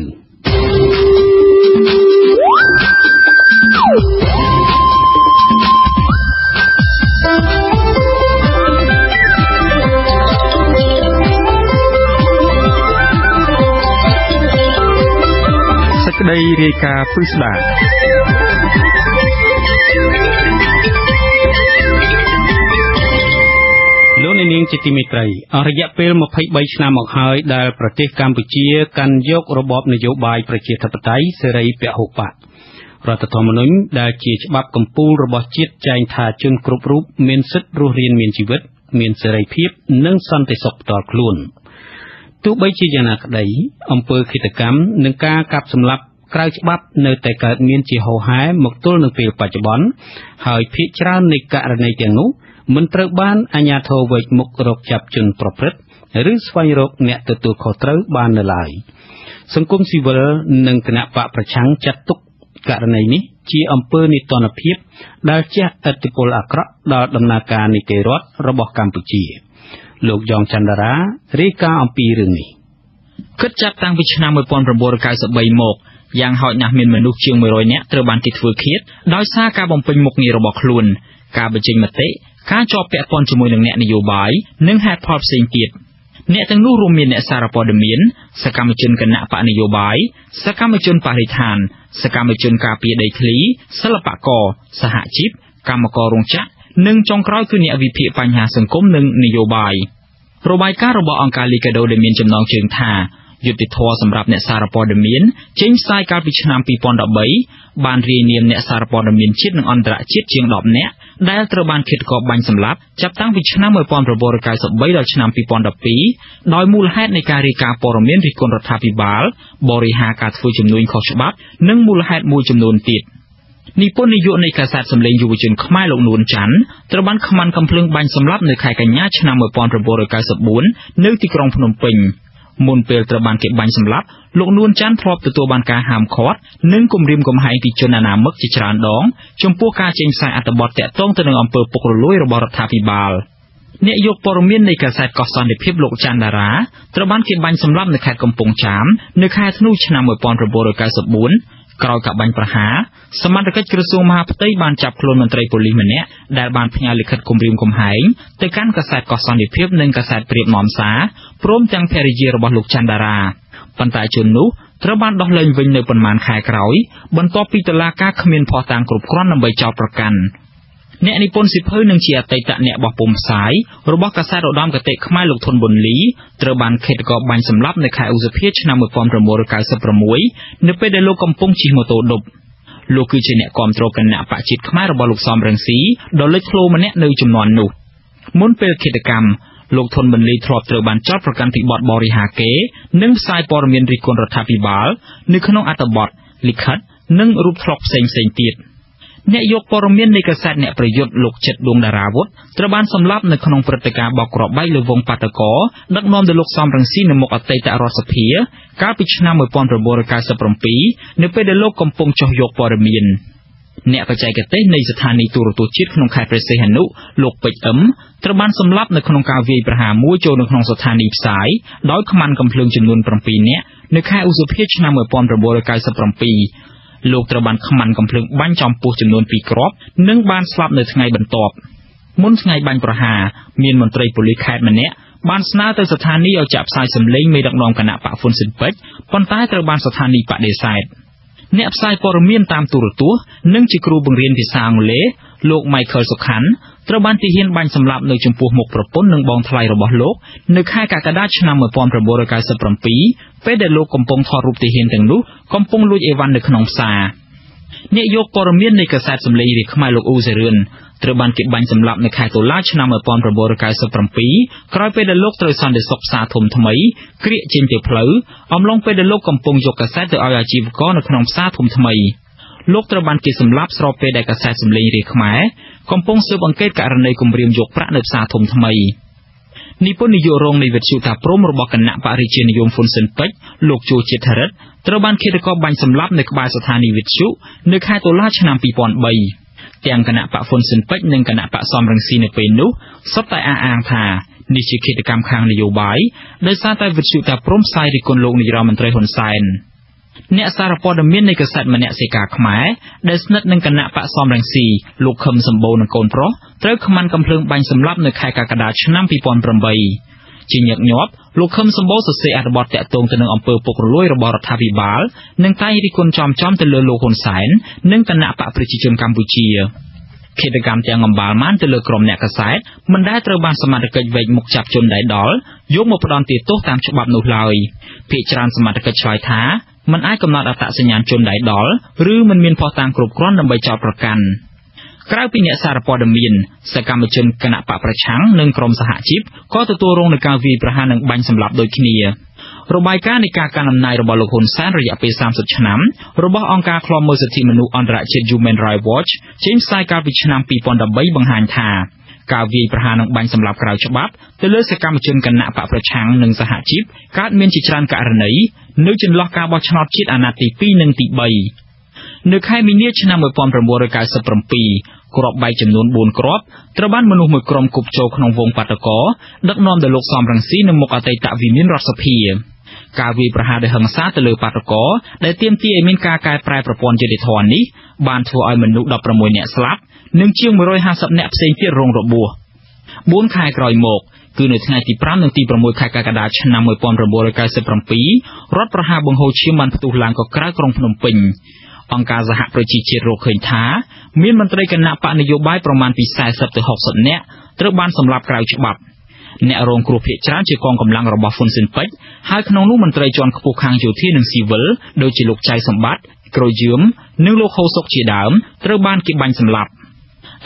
សេចក្តីរាយការណ៍ពិស្ដារលោកនាងជាទីមេត្រីអស់រយៈពេល23ឆ្នាំមកហើយដែលប្រទេសកម្ពុជាកាន់យករបបនយោបាយប្រជាធិបតេយ្យសេរីពហុបករដ្ឋធម្មនុញ្ញដែលជាច្បាប់កម្ពុជារបស់ជាតិចែងថាជនគ្រប់រូបមានសិទ្ធិរស់រានមានជីវិតមានសេរីភាពនិងសន្តិសុខផ្ទាល់ខ្លួនទោះបីជាយ៉ាងណាក្តីអំពើឃាតកម្មនិងការកាប់សម្លាប់ក្រៅច្បាប់នៅតែកើតមានជាហូរហែមកទល់នឹងពេលបច្ចុប្បន្នហើយភាគច្រើននៃករណីទាំងនោះមិនត្រូវបានអាជ្ញាធរវេកមុខរកចាប់ជនប្រព្រឹត្តឬស្វែងរកអ្នកទទួលខុសត្រូវបាននៅឡើយសង្គមស៊ីវិលនិងគណៈបកប្រឆាំងចាត់ទុកករណីនេះជាអំពើនីតិរដ្ឋភាពដែលជះឥទ្ធិពលអាក្រក់ដល់ដំណើរការនីតិរដ្ឋរបស់កម្ពុជាលោកយ៉ងច័ន្ទរារាយការណ៍អំពីរឿងនេះគិតចាប់តាំងពីឆ្នាំ1993មកយ៉ាងហោចណាស់មានមនុស្សជាង100នាក់ត្រូវបានគេធ្វើឃាតដោយសារការបំពេញមុខងាររបស់ខ្លួនការបញ្ចេញមតិការជាប់ពាក់ព័ន្ធជាមួយនឹងអ្នកនយោបាយនិងហេតុផលផ្សេងទៀតអ្នកទាំងនោះរួមមានអ្នកសារព័ត៌មានសកម្មជនគណៈបកនយោបាយសកម្មជនបរិស្ថានសកម្មជនការពារដីធ្លីសិល្បករសហជីពកម្មកររោងចក្រនិងចុងក្រោយគឺអ្នកវិភាគបញ្ហាសង្គមនិងនយោបាយរបាយការណ៍របស់អង្គការ Liga do ដែលមានចំណងជើងថាយុត្តិធម៌សម្រាប់អ្នកសារព័ត៌មានចេញផ្សាយកាលពីឆ្នាំ2013បានរាយនាមអ្នកសារព័ត៌មានជាតិនិងអន្តរជាតិជាង10នាក់ដែលត្រូវបានឃាតករបាញ់សម្លាប់ចាប់តាំងពីឆ្នាំ1993ដល់ឆ្នាំ2012ដោយមូលហេតុនៃការរាយការណ៍ព័ត៌មានរិះគន់រដ្ឋាភិបាលបរិហារការធ្វើជំនួញខុសច្បាប់និងមូលហេតុមួយចំនួនទៀតនិពន្ធនាយកនៃកាសែតសម្លេងយុវជនខ្មែរលោកនួនច័ន្ទត្រូវបានខ្មាន់កំភ្លើងបាញ់សម្លាប់នៅខែកញ្ញាឆ្នាំ1994នៅទីក្រុងភ្នំពេញមុនពេលត្រូវបានគេបាញ់សម្លាប់លោកនួនច័ន្ទធ្លាប់ទទួលបានការហាមឃាត់និងគំរាមកំហែងពីជនអនាមិកជាច្រើនដងចំពោះការចេញផ្សាយអត្ថបទទាក់ទងទៅនឹងអំពើពុករលួយរបស់រដ្ឋាភិបាលអ្នកយកព័ត៌មាននៃកាសែតកោះសន្តិភាពលោកច័ន្ទតារាត្រូវបានគេបាញ់សម្លាប់នៅខេត្តកំពង់ចាមនៅខែធ្នូឆ្នាំ1994ក្រោយការបាញ់ប្រហារសមត្ថកិច្ចក្រសួងមហាផ្ទៃបានចាប់ខ្លួនមន្ត្រីប៉ូលីសម្នាក់ដែលបានផ្ញើលិខិតគំរាមកំហែងទៅកាន់កាសែតកោះសន្តិភាពនិងកាសែតព្រាបនាំសារព្រមទាំងភរិយារបស់លោកច័ន្ទតារាប៉ុន្តែជននោះត្រូវបានដោះលែងវិញនៅប៉ុន្មានខែក្រោយបន្ទាប់ពីតុលាការគ្មានភស្តុតាងគ្រប់គ្រាន់ដើម្បីចោទប្រកាន់អ្នកនិពន្ធសៀវភៅនិងជាអតីតអ្នកបោះពុម្ពផ្សាយរបស់កាសែតឧត្តមគតិខ្មែរលោកធុនប៊ុនលីត្រូវបានឃាតករបាញ់សម្លាប់នៅខែឧសភាឆ្នាំ1996នៅពេលដែលលោកកំពុងជិះម៉ូតូឌុបលោកគឺជាអ្នកគាំទ្រគណៈបកជាតិខ្មែររបស់លោកសំរងស៊ីដ៏លេចធ្លោម្នាក់នៅជំនាន់នោះមុនពេលឃាតកម្មលោកធុនប៊ុនលីធ្លាប់ត្រូវបានចោទប្រកាន់ពីបទបរិហាកេរនិងផ្សាយព័ត៌មានរិះគន់រដ្ឋាភិបាលនៅក្នុងអត្ថបទលិខិតនិងរូបថ្លុកផ្សេងៗទៀតអ្នកយកព័ត៌មាននៃកាសែតអ្នកប្រយុទ្ធលោកចិត្តដួងតារាវុធត្រូវបានសម្លាប់នៅក្នុងព្រឹត្តិការណ៍បោកគ្រាប់បែកលើវងបាតកោដឹកនាំដោយលោកសំរងស៊ីនៅមុខអតីតរដ្ឋសភាកាលពីឆ្នាំ1997នៅពេលដែលលោកកំពុងចុះយកព័ត៌មានអ្នកបច្ចេកទេសនៃស្ថានីយទូរទស្សន៍ជាតិក្នុងខេត្តព្រះសីហនុលោកពេជ្រអឹមត្រូវបានសម្លាប់នៅក្នុងការវាយប្រហារមួយចូលនៅក្នុងស្ថានីយផ្សាយដោយខ្មាន់កំភ្លើងចំនួន7នាក់នៅខែឧសភាឆ្នាំ1997លោកត្រូវបានខ្មាន់កំភ្លើងបាញ់ចំពោះចំនួន2គ្រាប់និងបានស្លាប់នៅថ្ងៃបន្ទាប់មុនថ្ងៃបាញ់ប្រហារមានមន្ត្រីប៉ូលីសខេត្តម្នាក់បានស្នើទៅស្ថានីយឲ្យចាក់ផ្សាយសម្លេងមេដឹកនាំគណៈបកហ្វុនស៊ិនពេជ្រប៉ុន្តែត្រូវបានស្ថានីយបដិសេធអ្នកផ្សាយព័ត៌មានតាមទូរទស្សន៍និងជាគ្រូបង្រៀនភាសាអង់គ្លេសលោក Michael Sukhan ត្រូវបានទាហានបាញ់សម្លាប់នៅចំពោះមុខប្រពន្ធនិងបងថ្លៃរបស់លោកនៅខែកក្កដាឆ្នាំ1997ពេលដែលលោកកំពុងថតរូបទាហានទាំងនោះកំពុងលួចអីវ៉ាន់នៅក្នុងផ្សារអ្នកយកព័ត៌មាននៃកាសែតសម្លេងរាជខ្មែរលោកអ៊ូសេរឿនត្រូវបានគេបាញ់សម្លាប់នៅខែតុលាឆ្នាំ1997ក្រោយពេលដែលលោកត្រូវសន្តិសុខផ្សារធំថ្មីក្រៀកចេញទៅផ្លូវអំឡុងពេលដែលលោកកំពុងយកកាសែតទៅឲ្យអាជីវករនៅក្នុងផ្សារធំថ្មី លោកត្រូវបានគេសម្លាប់ស្របពេលដែលកាសែតសម្លេងរាជខ្មែរកំពុងស៊ើបអង្កេតករណីគំរាមយកប្រាក់នៅផ្សារធំថ្មីនិពន្ធនាយករងនៃវិទ្យុតាព្រំរបស់គណៈបរិជានិយមហ៊ុនស៊ិនពេជ្រលោកជួជាតិហរិទ្ធត្រូវបានឃាតករបាញ់សម្លាប់នៅក្បែរស្ថានីយ៍វិទ្យុនៅខែតុលាឆ្នាំ2003ទាំងគណៈបកហ៊ុនស៊ិនពេជ្រនិងគណៈបកសំរងស៊ីនៅពេលនោះសុទ្ធតែអះអាងថានេះជាឃាតកម្មខាងនយោបាយដោយសារតែវិទ្យុតាព្រំផ្សាយរិះគន់លោកនាយរដ្ឋមន្ត្រីហ៊ុនសែនអ្នកសារព័ត៌មាននៃកាសែតម្នាក់សេកាខ្មែរដែលស្និទ្ធនឹងគណៈបកសំរងស៊ីលោកខឹមសម្បូរនិងកូនប្រុសត្រូវខ្មាន់កំភ្លើងបាញ់សម្លាប់នៅខែកក្កដាឆ្នាំ2008ជាញឹកញាប់លោកខឹមសម្បូរសរសេរអត្ថបទតាក់ទងទៅនឹងអំពើពុករលួយរបស់រដ្ឋាភិបាលនិងតែងរិះគន់ចំទៅលើលោកហ៊ុនសែននិងគណៈបកប្រជាជនកម្ពុជាឃាតកម្មទាំងអំបាលម៉ានទៅលើក្រុមអ្នកកាសែតមិនដែលត្រូវបានសមត្ថកិច្ចវែកមុខចាប់ជនដៃដល់យកមកផ្ដន្ទាទោសតាមច្បាប់នោះឡើយភាគច្រើនសមត្ថកិច្ចឆ្លើយថាមិនអាចកំណត់អត្តសញ្ញាណជនដៃដល់ឬមិនមានភស្តុតាងគ្រប់គ្រាន់ដើម្បីចោទប្រកាន់ក្រៅពីអ្នកសារព័ត៌មានសកម្មជនគណៈបកប្រឆាំងនិងក្រុមសហជីពក៏ទទួលរងនឹងការវាយប្រហារនិងបាញ់សម្លាប់ដូចគ្នារបាយការណ៍នៃការកាន់អំណាចរបស់លោកហ៊ុនសែនរយៈពេល30ឆ្នាំរបស់អង្គការឃ្លាំមើលសិទ្ធិមនុស្សអន្តរជាតិ Human Rights Watch ចេញផ្សាយកាលពីឆ្នាំ2013បង្ហាញថាការវាយប្រហារនិងបាញ់សម្លាប់ក្រៅច្បាប់ទៅលើសកម្មជនគណៈបកប្រឆាំងនិងសហជីពកើតមានជាច្រើនករណីនៅចន្លោះការបោះឆ្នោតជាតិអាណត្តិទី2និងទី3នៅខែមីនាឆ្នាំ1997គ្រាប់បែកចំនួន4គ្រាប់ត្រូវបានមនុស្សមួយក្រុមគប់ចូលក្នុងវងបាតកោដឹកនាំដោយលោកសំរងស៊ីនៅមុខអតីតវិមានរដ្ឋសភាការវាយប្រហារដោយហិង្សាទៅលើបាតកោដែលទាមទារឲ្យមានការកែប្រែប្រព័ន្ធយុតិធម៌នេះបានធ្វើឲ្យមនុស្ស16នាក់ស្លាប់និងជាង150នាក់ផ្សេងទៀតរងរបួស4ខែក្រោយមកគឺនៅថ្ងៃទី5និងទី6ខែកក្កដាឆ្នាំ1997រដ្ឋប្រហារបង្ហូរឈាមបានផ្ទុះឡើងក៏ក្រៅក្រុងភ្នំពេញអង្គការសហប្រជាជាតិរកឃើញថាមានមន្ត្រីគណៈបកនយោបាយប្រមាណពី40ទៅ60នាក់ត្រូវបានសម្លាប់ក្រៅច្បាប់អ្នករងគ្រោះភាគច្រើនជាកងកម្លាំងរបស់ហ៊ុនស៊ិនពេជ្រហើយក្នុងនោះមន្ត្រីជាន់ខ្ពស់ខាងយោធានិងស៊ីវិលដូចជាលោកចៃសម្បត្តិក្រូយយឿមនិងលោកហូសុកជាដើមត្រូវបានគេបាញ់សម្លាប់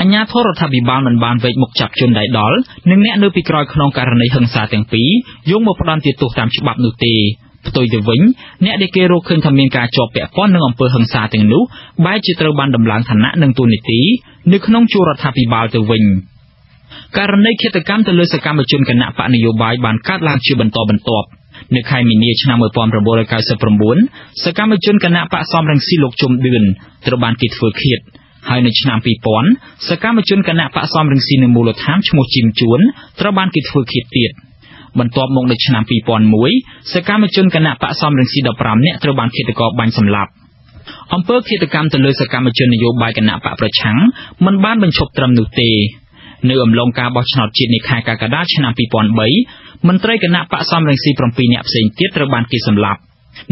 អាជ្ញាធររដ្ឋាភិបាលមិនបានវែកមុខចាប់ជនដៃដល់និងអ្នកនៅពីក្រោយក្នុងករណីហិង្សាទាំងពីរយកមកផ្ដន្ទាទោសតាមច្បាប់នោះទេផ្ទុយទៅវិញអ្នកដែលគេរកឃើញថាមានការជាប់ពាក់ព័ន្ធនឹងអំពើហិង្សាទាំងនោះបែរជាត្រូវបានដំឡើងឋានៈនិងតួនាទីនៅក្នុងជួររដ្ឋាភិបាលទៅវិញករណីឃាតកម្មទៅលើសកម្មជនគណៈបកនយោបាយបានកើតឡើងជាបន្តបន្ទាប់នៅខែមីនាឆ្នាំ1999សកម្មជនគណៈបកសំរងស៊ីលោកជុំឌឿនត្រូវបានគេធ្វើឃាតហើយនៅឆ្នាំ2000សកម្មជនគណៈបកសំរងស៊ីនៅមូលដ្ឋានឈ្មោះជីមជួនត្រូវបានគេធ្វើឃាតទៀតបន្ទាប់មកនៅឆ្នាំ2001សកម្មជនគណៈបកសំរងស៊ី15នាក់ត្រូវបានឃាតករបាញ់សម្លាប់អំពើឃាតកម្មទៅលើសកម្មជននយោបាយគណៈបកប្រឆាំងមិនបានបញ្ឈប់ត្រឹមនោះទេនៅអំឡុងការបោះឆ្នោតជាតិនៅខែកក្កដាឆ្នាំ2003មន្ត្រីគណៈបកសំរងស៊ី7នាក់ផ្សេងទៀតត្រូវបានគេសម្លាប់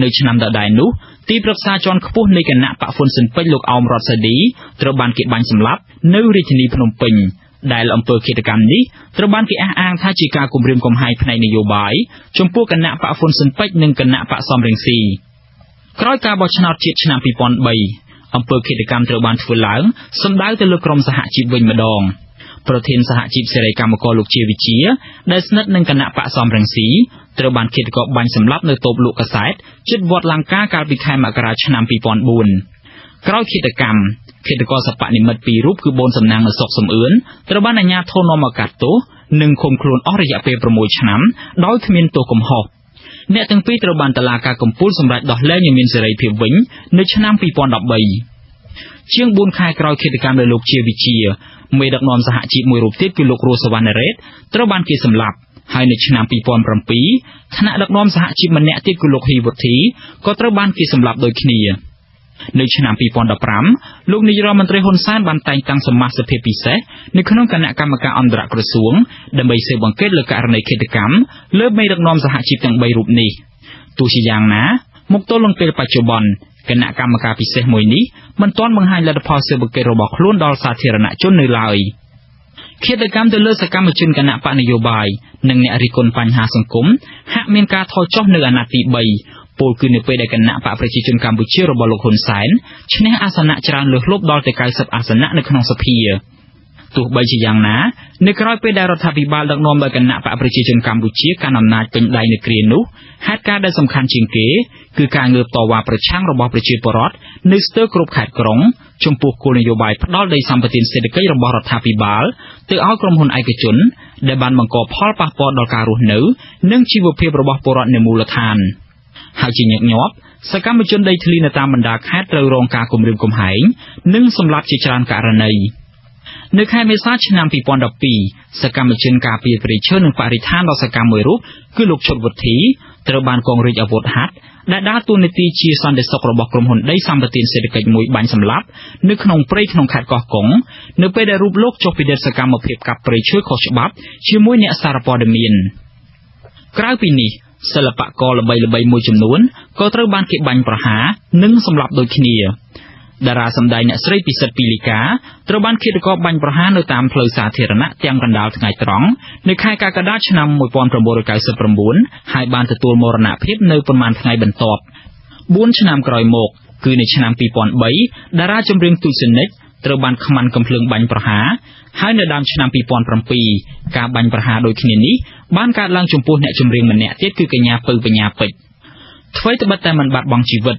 នៅឆ្នាំដដែលនោះទីប្រឹក្សាជាន់ខ្ពស់នៃគណៈបកហ៊ុនស៊ិនពេជ្រលោកអោមរតសាឌីត្រូវបានគេបាញ់សម្លាប់នៅរាជធានីភ្នំពេញដែលអំពើឃាតកម្មនេះត្រូវបានគេអះអាងថាជាការគំរាមកំហែងផ្នែកនយោបាយចំពោះគណៈបកហ៊ុនស៊ិនពេជ្រនិងគណៈបកសំរងស៊ីក្រោយការបោះឆ្នោតជាតិឆ្នាំ2003អំពើឃាតកម្មត្រូវបានធ្វើឡើងសម្ដៅទៅលើក្រុមសហជីពវិញម្ដងប្រធានសហជីពសេរីកម្មករលោកជាវិជាដែលស្និទ្ធនឹងគណៈបកសំរងស៊ីត្រូវបានឃាតករបាញ់សម្លាប់នៅតូបលក់កាសែតជិតវត្តលង្កាកាលពីខែមករាឆ្នាំ2004ក្រោយឃាតកម្មឃាតករសបនិមិត្ត2រូបគឺបូនសំណាងនៅសុកសំអឿនត្រូវបានអាជ្ញាធរនាំមកកាត់ទោសនិងឃុំខ្លួនអស់រយៈពេល6ឆ្នាំដោយគ្មានទោសកំហុសអ្នកទាំងពីរត្រូវបានតុលាការកំពូលសម្រេចដោះលែងឲ្យមានសេរីភាពវិញនៅឆ្នាំ2013ជាង4ខែក្រោយឃាតកម្មលើលោកជាវិជាមេដឹកនាំសហជីពមួយរូបទៀតគឺលោករស់សវណ្ណរ៉េតត្រូវបានគេសម្លាប់ហើយនៅឆ្នាំ2007ថ្នាក់ដឹកនាំសហជីពម្នាក់ទៀតគឺលោកហ៊ីវុធីក៏ត្រូវបានគេសម្លាប់ដូចគ្នានៅឆ្នាំ2015លោកនាយរដ្ឋមន្ត្រីហ៊ុនសែនបានតែងតាំងសមាជិកពិសេសនៅក្នុងគណៈកម្មការអន្តរក្រសួងដើម្បីស៊ើបអង្កេតលើករណីឃាតកម្មលើមេដឹកនាំសហជីពទាំង3រូបនេះទោះជាយ៉ាងណាមកទល់នឹងពេលបច្ចុប្បន្នគណៈកម្មការពិសេសមួយនេះមិនទាន់បង្ហាញលទ្ធផលស៊ើបអង្កេតរបស់ខ្លួនដល់សាធារណជននៅឡើយឃាតកម្មទៅលើសកម្មជនគណៈបកនយោបាយនិងអ្នករិះគន់បញ្ហាសង្គមហាក់មានការថយចុះនៅអាណត្តិទី3ពលគឺនៅពេលដែលគណៈបកប្រជាជនកម្ពុជារបស់លោកហ៊ុនសែនឈ្នះអាសនៈច្រើនលើសលប់ដល់ទៅ90អាសនៈនៅក្នុងសភាស ទោះបីជាយ៉ាងណានៅក្រៅពេលដែលរដ្ឋាភិបាលដឹកនាំដោយគណៈបកប្រជាជនកម្ពុជាកាន់អំណាចពេញដៃនៅគ្រានោះហេតុការណ៍ដែលសំខាន់ជាងគេគឺការងើបតវ៉ាប្រឆាំងរបស់ប្រជាពលរដ្ឋនៅស្ទើរគ្រប់ខេត្តក្រុងចំពោះគោលនយោបាយផ្ដាល់ដីសម្បត្តិសេដ្ឋកិច្ចរបស់រដ្ឋាភិបាលទៅឲ្យក្រុមហ៊ុនឯកជនដែលបានបង្កផលប៉ះពាល់ដល់ការរស់នៅនិងជីវភាពរបស់ពលរដ្ឋនៅមូលដ្ឋានហើយជាញឹកញាប់សកម្មជនដីធ្លីនៅតាមបណ្ដាខេត្តត្រូវរងការគំរាមកំហែងនិងសម្លាប់ជាច្រើនករណីនៅខែមេសាឆ្នាំ2012សកម្មជនការពារព្រៃឈើនិងបរិស្ថានដ៏សកម្មមួយរូបគឺលោកឈុតវុធីត្រូវបានកងរាជអាវុធហត្ថដែលដើរតួនាទីជាសន្តិសុខរបស់ក្រុមហ៊ុនដីសម្បត្តិសេដ្ឋកិច្ចមួយបាញ់សម្លាប់នៅក្នុងព្រៃក្នុងខេត្តកោះកុងនៅពេលដែលរូបលោកចុះពិនិត្យសកម្មភាពកាប់ព្រៃឈើខុសច្បាប់ជាមួយអ្នកសារព័ត៌មានក្រៅពីនេះសិល្បករល្បីៗមួយចំនួនក៏ត្រូវបានគេបាញ់ប្រហារនិងសម្លាប់ដូចគ្នាតារាសម្ដែងអ្នកស្រីពិសិដ្ឋពីលីកាត្រូវបានឃាតករបាញ់ប្រហារនៅតាមផ្លូវសាធារណៈទាំងកណ្ដាលថ្ងៃត្រង់នៅខែកក្កដាឆ្នាំ1999ហើយបានទទួលមរណភាពនៅប៉ុន្មានថ្ងៃបន្ទាប់4ឆ្នាំក្រោយមកគឺនៅឆ្នាំ2003តារាចម្រៀងទូចសនិចត្រូវបានខ្មាន់កំភ្លើងបាញ់ប្រហារហើយនៅដើមឆ្នាំ2007ការបាញ់ប្រហារដូចគ្នានេះបានកើតឡើងចំពោះអ្នកចម្រៀងម្នាក់ទៀតគឺកញ្ញាពៅបញ្ញាពេជ្រអ្វីត្បិតតែមិនបាត់បង់ជីវិត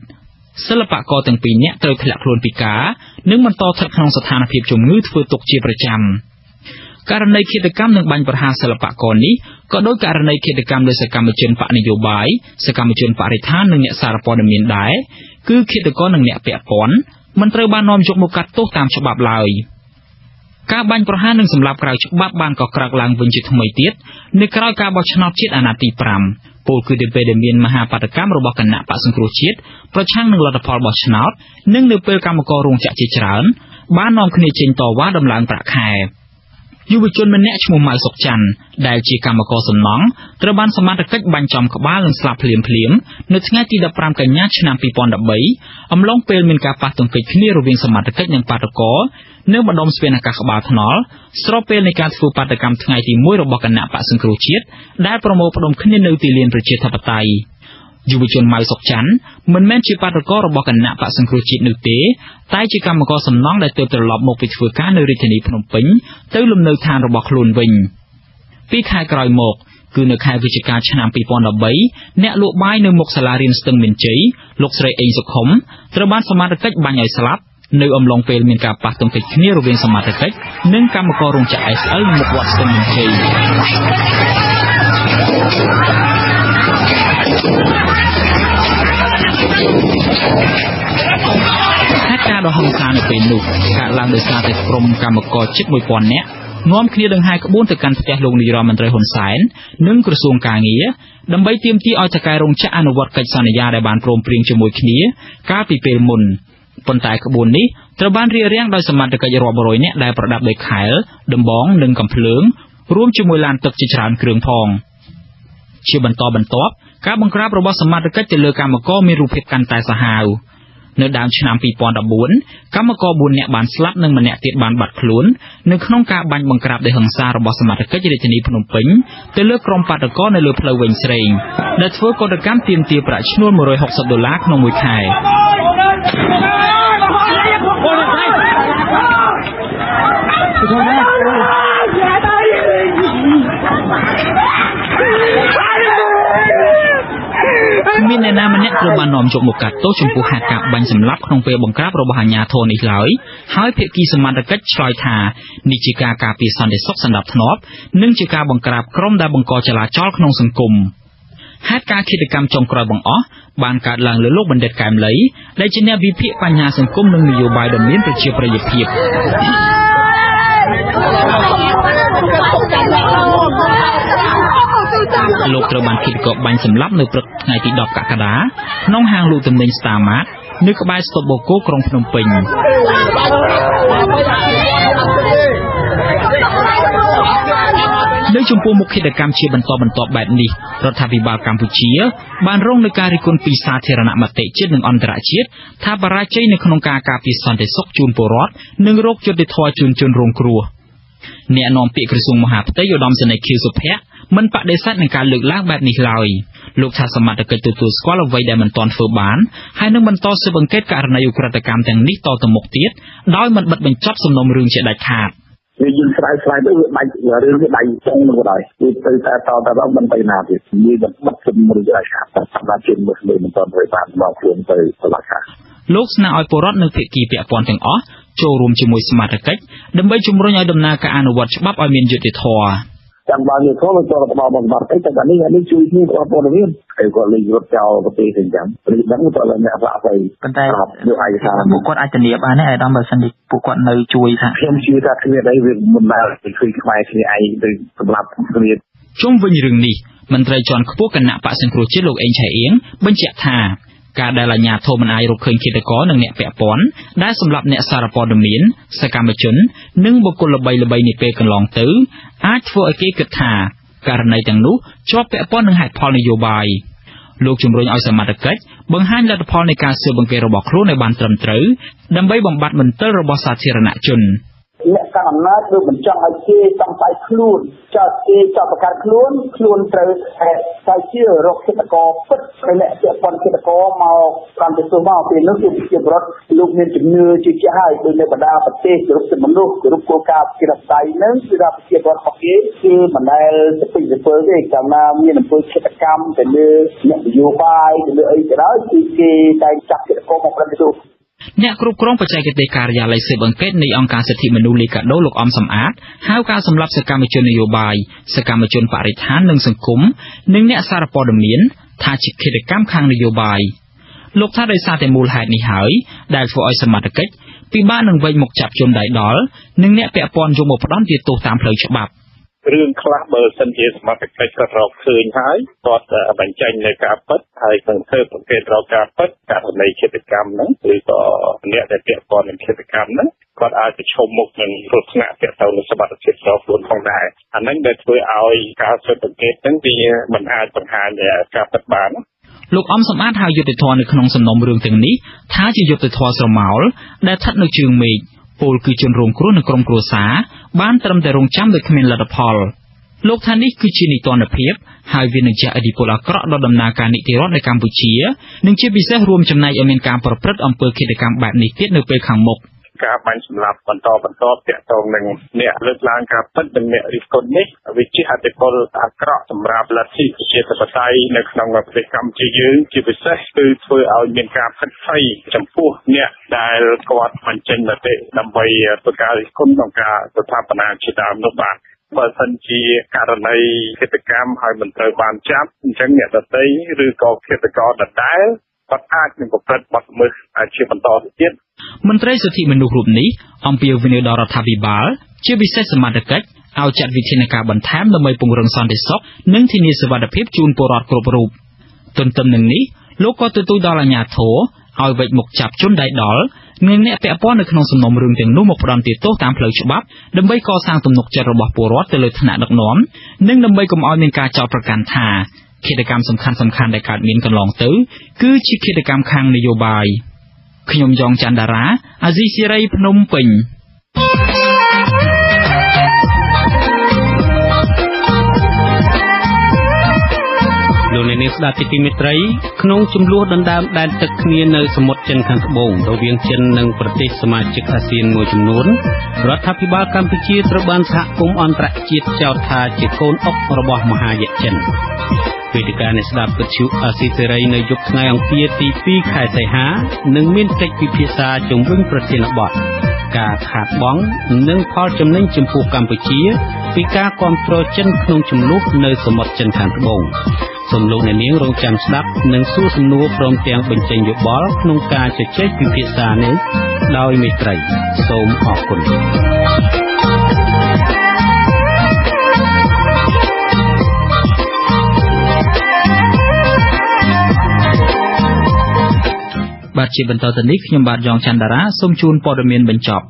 សិល្បករទាំងពីរនាក់ត្រូវធ្លាក់ខ្លួនពិការនិងបន្តស្ថិតក្នុងស្ថានភាពជំងឺធ្វើទុកជាប្រចាំករណីឃាតកម្មនិងបាញ់ប្រហារសិល្បករនេះក៏ដូចករណីឃាតកម្មលើសកម្មជនបកនយោបាយសកម្មជនបរិស្ថាននិងអ្នកសារព័ត៌មានដែរគឺឃាតករនិងអ្នកពាក់ព័ន្ធមិនត្រូវបាននាំយកមកកាត់ទោសតាមច្បាប់ឡើយការបាញ់ប្រហារនិងសម្លាប់ក្រៅច្បាប់បានកក្រើកឡើងវិញជាថ្មីទៀតនៅក្រៅការបោះឆ្នោតជាតិអាណត្តិទី5ពលគឺនៅពេលដែលមានមហាបាតកម្មរបស់គណៈបក្សសង្គ្រោះជាតិប្រឆាំងនឹងលទ្ធផលបោះឆ្នោតនិងនៅពេលកម្មកររោងចក្រជាច្រើនបាននាំគ្នាចេញតវ៉ាដំឡើងប្រាក់ខែយុវជនម្នាក់ឈ្មោះម៉ៅសុកច័ន្ទដែលជាកម្មករសំណង់ត្រូវបានសមត្ថកិច្ចបាញ់ចំក្បាលនិងស្លាប់ភ្លាមនៅថ្ងៃទី15កញ្ញាឆ្នាំ2013អំឡុងពេលមានការប៉ះទង្គិចគ្នារវាងសមត្ថកិច្ចនិងបាតកោនៅម្ដុំស្ពានអាកាសក្បាលថ្នល់ស្របពេលនៃការធ្វើបាតកម្មថ្ងៃទី1របស់គណៈបក្សសង្គ្រោះជាតិដែលប្រមូលផ្ដុំគ្នានៅទីលានប្រជាធិបតេយ្យយុវជនម៉ៅសុកច័ន្ទមិនមែនជាបាតកោរបស់គណៈបក្សសង្គ្រោះជាតិនោះទេតែជាកម្មករសំណង់ដែលទើបត្រឡប់មកពីធ្វើការនៅរាជធានីភ្នំពេញទៅលំនៅឋានរបស់ខ្លួនវិញពីខែក្រោយមកគឺនៅខែវិច្ឆិកាឆ្នាំ2013អ្នកលក់បាយនៅមុខសាលារៀនស្ទឹងមានជ័យលោកស្រីអេងសុខុមត្រូវបានសមត្ថកិច្ចបាញ់ឲ្យស្លាប់នៅអំឡុងពេលមានការប៉ះទង្គិចគ្នារវាងសមត្ថកិច្ចនិងកម្មកររោងចក្រ SL នៅមុខវត្តស្ទឹងមានជ័យហេតុការណ៍ដ៏ហិង្សានៅពេលនោះកើតឡើងដោយសារតែក្រុមកម្មករជិត 1000 នាក់នាំគ្នាដង្ហែក្បួនទៅកាន់ផ្ទះលោកនាយរដ្ឋមន្ត្រីហ៊ុនសែននិងក្រសួងការងារដើម្បីទាមទារឲ្យថៅកែរោងចក្រអនុវត្តកិច្ចសន្យាដែលបានព្រមព្រៀងជាមួយគ្នាកាលពីពេលមុនប៉ុន្តែក្បួននេះត្រូវបានរារាំងដោយសមត្ថកិច្ចរាប់រយនាក់ដែលប្រដាប់ដោយខែលដំបងនិងកាំភ្លើងរួមជាមួយឡានទឹកជាច្រើនគ្រឿងផងជាបន្តបន្ទាប់ការបង្ក្រាបរបស់សមត្ថកិច្ចទៅលើកម្មករមានរូបភាពកាន់តែសាហាវនៅដើមឆ្នាំ2014កម្មករ4នាក់បានស្លាប់និងម្នាក់ទៀតបានបាត់ខ្លួននៅក្នុងការបាញ់បង្ក្រាបដោយហិង្សារបស់សមត្ថកិច្ចរាជធានីភ្នំពេញទៅលើក្រុមបាតកោនៅលើផ្លូវវិញស្រេងដែលធ្វើកតកម្មទាមទារប្រាក់ឈ្នួល$160ក្នុងមួយខែមានអ្នកណាម្នាក់ត្រូវបាននាំយកមកកាត់ទោសចំពោះហេតុការណ៍បាញ់សម្លាប់ក្នុងពេលបង្ក្រាបរបស់អាជ្ញាធរនេះឡើយហើយភាគីសមត្ថកិច្ចឆ្លើយថានេះជាការការពារសន្តិសុខសណ្ដាប់ធ្នាប់និងជាការបង្ក្រាបក្រុមដែលបង្កចលាចលក្នុងសង្គមហេតុការណ៍ឃាតកម្មចុងក្រោយបង្អស់បានកើតឡើងលើលោកបណ្ឌិតកែមលីដែលជាអ្នកវិភាគបញ្ហាសង្គមនិងនយោបាយដ៏មានប្រជាប្រិយភាពលោកត្រូវបានឃាតករបាញ់សម្លាប់នៅព្រឹកថ្ងៃទី10កក្កដាក្នុងហាងលក់ទំនិញ Star Mart នៅក្បែរស្តុបបូកូក្រុងភ្នំពេញនៅចំពោះមុខឃាតកម្មជាបន្តបន្ទាប់បែបនេះរដ្ឋាភិបាលកម្ពុជាបានរងនឹងការរិះគន់ពីសាធារណមតិជាតិនិងអន្តរជាតិថាបរាជ័យនៅក្នុងការការពារសន្តិសុខជូនពលរដ្ឋនិងរោគយុត្តិធម៌ជូនជនរងគ្រោះអ្នកនាំពាក្យក្រសួងមហាផ្ទៃឧត្តមសេនីយ៍ខៀវសុភ័ក្រមិនបដិសេធនឹងការលើកឡើងបែបនេះឡើយលោកថាសមត្ថកិច្ចទទួលស្គាល់អ្វីដែលមិនទាន់ធ្វើបានហើយនឹងបន្តស៊ើបអង្កេតករណីឧក្រិដ្ឋកម្មទាំងនេះតទៅមុខទៀតដោយមិនបិទបញ្ចប់សំណុំរឿងជាដាច់ខាត វាយើងស្រាយទៅវាដាច់រឿងវាដៃចុងក៏ដោយវាទៅតែតមិនទៅណាទៀតវាបាត់ជំនឿរាជការសម្រាប់ជនមុស្លីមមិនទាន់បានមកខ្លួនទៅតុលាការលោកស្នើឲ្យពលរដ្ឋនៅភាគីពាក់ព័ន្ធទាំងអស់ចូលរួមជាមួយសមាជិកដើម្បីជំរុញឲ្យដំណើរការអនុវត្តច្បាប់ឲ្យមានយុត្តិធម៌ចាំបាននេះខ្លួនចូលទៅដល់បាត់ទៅតែនេះជួយគ្នាប្រព័ន្ធមានហើយគាត់លេងរត់ចោលប្រទេសទាំងចឹងព្រឹកដឹងទៅអ្នកស្លាប់ទៅប៉ុន្តែលោកឯកសារពួកគាត់អាចធានាបានទេអាយដាមបើសិនជាពួកគាត់នៅជួយថាខ្ញុំជឿថាគ្នាអីវាមិនដែលជួយខ្មែរគ្នាឯងទៅសម្រាប់គ្នាជុំវិញរឿងនេះមន្ត្រីជាន់ខ្ពស់គណៈបក្សសង្គ្រោះជាតិលោកអេងឆៃអៀងបញ្ជាក់ថាការដែលអាជ្ញាធរមិនអាចរកឃើញឃាតករនិងអ្នកពាក់ព័ន្ធដែលសម្លាប់អ្នកសារព័ត៌មានសកម្មជននិងបុគ្គលល្បីៗនេះពេលកន្លងទៅអាចធ្វើឲ្យគេគិតថាករណីទាំងនោះជាប់ពាក់ព័ន្ធនឹងហេតុផលនយោបាយលោកជំរុញឲ្យសមាជិកបង្ហាញលទ្ធផលនៃការស៊ើបអង្កេតរបស់ខ្លួនឲ្យបានត្រឹមត្រូវដើម្បីបំបត្តិមន្ទិលរបស់សាធារណជនអ្នកកាន់អំណាចគឺមិនចង់ឲ្យគេសង្ស័យខ្លួនចោទគេចាប់បង្កើតខ្លួនត្រូវតែជារកឃាតករពិតហើយអ្នកជាប៉ុនឃាតករមកកាន់ទៅមកពេលនោះគឺជាប្រដ្ឋលោកមានជំនឿជាក់ហើយដោយនៅបណ្ដាប្រទេសគ្រប់សិទ្ធិមនុស្សគ្រប់គោលការណ៍ប្រជាធិបតេយ្យនឹងគឺថាប្រជាប្រដ្ឋរបស់គេគឺមិនដែលទៅពីទៅទេកាលណាមានអំពើឃាតកម្មទៅលើអ្នកនយោបាយទៅលើអីក៏ដោយគឺគេតែចាប់ឃាតករមកប្រតិទោសអ្នកគ្រប់គ្រងបច្ចេកទេសការិយាល័យស៊ើបអង្កេតនៃអង្គការសិទ្ធិមនុស្សលីកាដូលោកអំសំអាតហៅការសម្លាប់សកម្មជននយោបាយសកម្មជនបរិស្ថាននិងសង្គមនិងអ្នកសារព័ត៌មានថាជាឃាតកម្មខាងនយោបាយលោកថាដោយសារតែមូលហេតុនេះហើយដែលធ្វើឲ្យសមាជិកពិបាកនឹងវែងមកចាប់ជនដៃដល់និងអ្នកពាក់ព័ន្ធយកមកផ្ដន្ទាទោសតាមផ្លូវច្បាប់រឿងខ្លះបើសិនជាសមាជិកគាត់រកឃើញហើយគាត់បញ្ចេញនៅការពិតហើយនឹងធ្វើប្រកេតរកការពិតករណីឃាតកម្មហ្នឹងឬក៏អ្នកដែលពាក់ព័ន្ធនឹងឃាតកម្មហ្នឹងគាត់អាចប្រឈមមុខនឹងគ្រោះថ្នាក់ទាក់ទងនឹងសមត្ថភាពរបស់ខ្លួនផងដែរអាហ្នឹងដែលធ្វើឲ្យការស៊ើបអង្កេតហ្នឹងវាមិនអាចបង្ហាញការពិតបានលោកអំសំអាតហៅយុត្តិធម៌នៅក្នុងសំណុំរឿងទាំងនេះថាជាយុត្តិធម៌ស្រមោលដែលស្ថិតនៅជើងមេឃពលគឺជនរងគ្រោះនិងក្រុមគ្រួសារបានត្រឹមតែរងចាំដោយគ្មានលទ្ធផលលោកថានេះគឺជានីតិរដ្ឋភាពហើយវានឹងជះឥទ្ធិពលអាក្រក់ដល់ដំណើរការនីតិរដ្ឋនៅកម្ពុជានិងជាពិសេសរួមចំណែកឲ្យមានការប្រព្រឹត្តអំពើឃាតកម្មបែបនេះទៀតនៅពេលខាងមុខការបាញ់សម្លាប់បន្តទាក់ទងនឹងអ្នកលើកឡើងការពិតនិងអ្នករិះគន់នេះវាជាឥទ្ធិពលអាក្រក់សម្រាប់លទ្ធិប្រជាធិបតេយ្យនៅក្នុងប្រទេសកម្ពុជាយើងជាពិសេសគឺធ្វើឲ្យមានការផិតភ័យចំពោះអ្នកដែលគាត់បញ្ចេញមតិដើម្បីធ្វើការរិះគន់ក្នុងការស្ថាបនាជាដើមនោះបាទបើសិនជាករណីឃាតកម្មហើយមិនត្រូវបានចាប់អញ្ចឹងអ្នកដទៃឬក៏ឃាតករដដែលគាត់អាចនឹងប្រព្រឹត្តបទល្មើសជាបន្តទៅទៀតមន្ត្រីសិទ្ធិមនុស្សរូបនេះអំពាវនាវដល់រដ្ឋាភិបាលជាពិសេសសមាជិកឲ្យចាត់វិធានការបន្ថែមដើម្បីពង្រឹងសន្តិសុខនិងធានាសុវត្ថិភាពជូនពលរដ្ឋគ្រប់រូបទន្ទឹមនឹងនេះលោកក៏ទទូចដល់អាជ្ញាធរឲ្យវេចមុខចាប់ជនដៃដល់និងអ្នកពាក់ព័ន្ធនៅក្នុងសំណុំរឿងទាំងនោះមកផ្ដន្ទាទោសតាមផ្លូវច្បាប់ដើម្បីកសាងទំនុកចិត្តរបស់ពលរដ្ឋទៅលើឋានៈដឹកនាំនិងដើម្បីកុំឲ្យមានការចោទប្រកាន់ថាឃាតកម្មសំខាន់ៗដែលកើតមានកន្លងទៅគឺជាឃាតកម្មខាងនយោបាយខ្ញុំយ៉ងច័ន្ទតារាអាស៊ីសេរីភ្នំពេញលោកអ្នកនាងស្ដាប់ជាទីមេត្រីក្នុងចំនួនដណ្ដើមដែនទឹកគ្នានៅសមុទ្រចិនខាងត្បូងរវាងចិននិងប្រទេសសមាជិកអាស៊ានមួយចំនួនរដ្ឋាភិបាលកម្ពុជាត្រូវបានសហគមន៍អន្តរជាតិចោទថាជាកូនអុករបស់មហាយៈចិនវេទិកានៃស្ដាប់វិទ្យុអាស៊ីសេរីនៅយប់ថ្ងៃអង្គារទី2ខែសីហានឹងមានកិច្ចពិភាក្សាជុំវិញប្រធានបទការខាតបង់និងផលចំណេញចំពោះកម្ពុជាពីការគាំទ្រចិនក្នុងចំនួននៅសមុទ្រចិនខាងត្បូងសូមលោកអ្នកនាងរងចាំស្ដាប់និងសួរសំណួរព្រមទាំងបញ្ចេញយោបល់ក្នុងការជជែកពិភាក្សានេះដោយមេត្រីសូមអរគុណបាទជាបន្តទៅនេះខ្ញុំបាទយ៉ងច័ន្ទតារាសូមជូនព័ត៌មានបញ្ចប់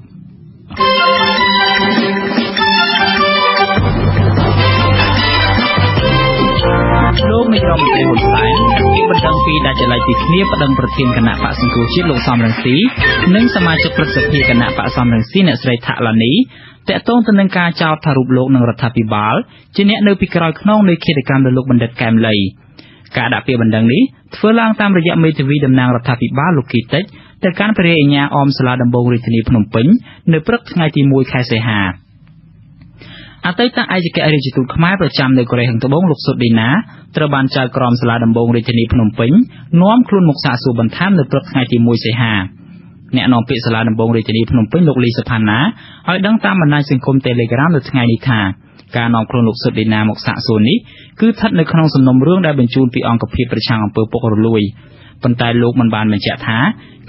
លោកនាយរដ្ឋមន្ត្រីហ៊ុនសែនគេបណ្ដឹងពីដាច់ចល័យពីគ្នាប្តឹងប្រធានគណៈបក្សសង្គ្រោះជាតិលោកសំរងស៊ីនិងសមាជិកព្រឹទ្ធសភាគណៈបក្សសំរងស៊ីអ្នកស្រីថាឡានីតាក់ទងទៅនឹងការចោទថារូបលោកនិងរដ្ឋាភិបាលជាអ្នកនៅពីក្រោយខ្នងនៃឃាតកម្មលើលោកបណ្ឌិតកែមលីការដាក់ពាក្យបណ្ដឹងនេះធ្វើឡើងតាមរយៈមេធាវីតំណាងរដ្ឋាភិបាលលោកគីតិចទៅកាន់ព្រះរាជអាជ្ញាអមសាលាដំបងរាជធានីភ្នំពេញនៅព្រឹកថ្ងៃទី1ខែសីហា អតីតឯកអគ្គរដ្ឋទូតខ្មែរប្រចាំនៅកូរ៉េខាងត្បូងលោកសុតឌីណាត្រូវបានចៅក្រមសាលាដំបងរាជធានីភ្នំពេញនាំខ្លួនមកសាកសួរបន្ថែមនៅព្រឹកថ្ងៃទី1សីហាអ្នកនាំពាក្យសាលាដំបងរាជធានីភ្នំពេញលោកលីសុផាណាឲ្យដឹងតាមបណ្ដាញសង្គម Telegram នៅថ្ងៃនេះថាការនាំខ្លួនលោកសុតឌីណាមកសាកសួរនេះគឺស្ថិតនៅក្នុងសំណុំរឿងដែលបញ្ជូនពីអង្គភាពប្រឆាំងអំពើពុករលួយប៉ុន្តែលោកមិនបានបញ្ជាក់ថា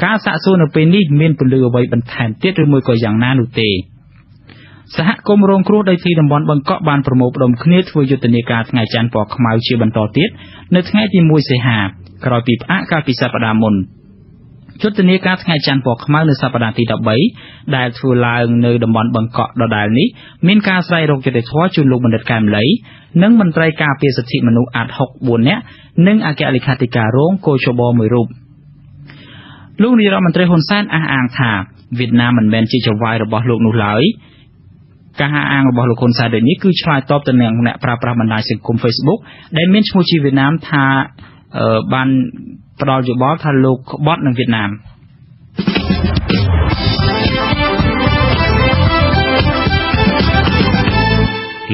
ការសាកសួរនៅពេលនេះមានពលិអ្វីបន្ថែមទៀតឬមួយក៏យ៉ាងណានោះទេសហគមន៍រងគ្រោះដីធ្លីតំបន់បឹងកក់បានប្រមូលផ្ដុំគ្នាធ្វើយុទ្ធនាការថ្ងៃច័ន្ទពណ៌ខ្មៅជាបន្តទៀតនៅថ្ងៃទី1សីហាក្រោយពីផ្អាកកាលពីសប្តាហ៍មុនយុទ្ធនាការថ្ងៃច័ន្ទពណ៌ខ្មៅនៅសប្តាហ៍ទី13ដែលធ្វើឡើងនៅតំបន់បឹងកក់ដដែលនេះមានការស្វែងរកយុត្តិធម៌ជូនលោកបណ្ឌិតកែមលីនិងមន្ត្រីការពារសិទ្ធិមនុស្សអាត់ហុក4នាក់និងអគ្គលេខាធិការរងកោជបមួយរូបលោកនាយរដ្ឋមន្ត្រីហ៊ុនសែនអះអាងថាវៀតណាមមិនមែនជាចៅហ្វាយរបស់លោកនោះឡើយការអះអាងរបស់លោកហ៊ុនសែនដូចនេះគឺឆ្លើយតបទៅនឹងអ្នកប្រើប្រាស់បណ្ដាញសង្គម Facebook ដែលមានឈ្មោះជាវៀតណាមថាបានផ្ដល់យោបល់ថាលោកក្បត់នឹងវៀតណាម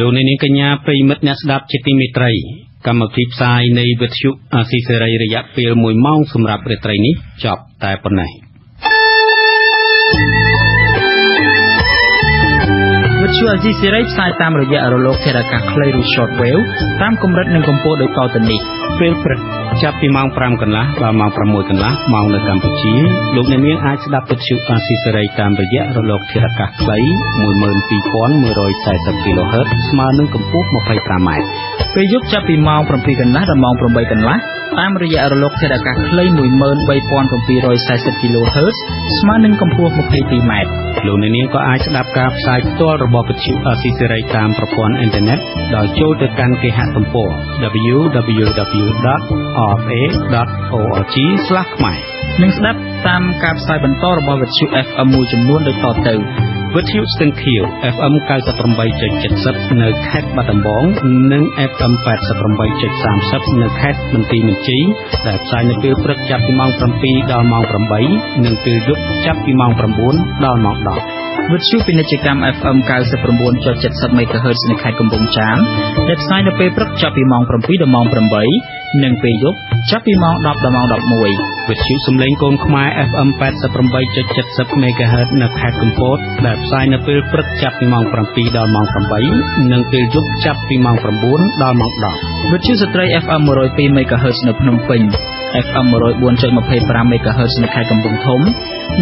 លោកនាងកញ្ញាប្រិមិត្តអ្នកស្ដាប់ជាទីមេត្រីកម្មវិធីផ្សាយនៃវិទ្យុអាស៊ីសេរីរយៈពេល1ម៉ោងសម្រាប់រាត្រីនេះចប់តែប៉ុណ្ណេះវិទ្យុអាស៊ីសេរីផ្សាយតាមរយៈរលកធាតុអាកាសខ្លីឬ Short Wave តាមកម្រិតនិងកម្ពស់ដូចតទៅនេះពេលព្រឹកចាប់ពីម៉ោង 5 កន្លះដល់ម៉ោង 6 កន្លះម៉ោងនៅកម្ពុជាលោកអ្នកនាងអាចស្ដាប់វិទ្យុអាស៊ីសេរីតាមរយៈរលកធាតុអាកាសខ្លី 12140 kHz ស្មើនឹងកម្ពស់ 25m ពេលយប់ចាប់ពីម៉ោង 7 កន្លះដល់ម៉ោង 8 កន្លះតាមរយៈរលកធាតុអាកាសខ្លី 13740 kHz ស្មើនឹងកម្ពស់ 22m លោកអ្នកនាងក៏អាចស្ដាប់ការផ្សាយផ្ទាល់របស់វិទ្យុអាស៊ីសេរីតាមប្រព័ន្ធអ៊ីនធឺណិតដោយចូលទៅកាន់គេហទំព័រ www.rfa.org/khmer និងស្ដាប់តាមការផ្សាយបន្តរបស់វិទ្យុ FM មួយចំនួនដូចតទៅវិទ្យុស្ទឹងខៀវ FM 98.70 នៅខេត្តបាត់ដំបងនិង FM 88.30 នៅខេត្តបន្ទាយមានជ័យដែលផ្សាយនៅពេលព្រឹកចាប់ពីម៉ោង 7 ដល់ម៉ោង 8 និងពេលយប់ចាប់ពីម៉ោង 9 ដល់ម៉ោង 10វិទ្យុពាណិជ្ជកម្ម FM 99.70 MHz នៅខេត្តកំពង់ចាមដែលផ្សាយនៅពេលព្រឹកចាប់ពីម៉ោង 7 ដល់ម៉ោង 8 និងពេលយប់ចាប់ពីម៉ោង 10 ដល់ម៉ោង 11វិទ្យុសំឡេងកូនខ្មែរ FM 88.70 MHz នៅខេត្តកំពតដែលផ្សាយនៅពេលព្រឹកចាប់ពីម៉ោង 7 ដល់ម៉ោង 8 និងពេលយប់ចាប់ពីម៉ោង 9 ដល់ម៉ោង 10វិទ្យុស្ត្រី FM 102 MHz នៅភ្នំពេញ FM 104.25 MHz នៅខេត្តកំពង់ធំ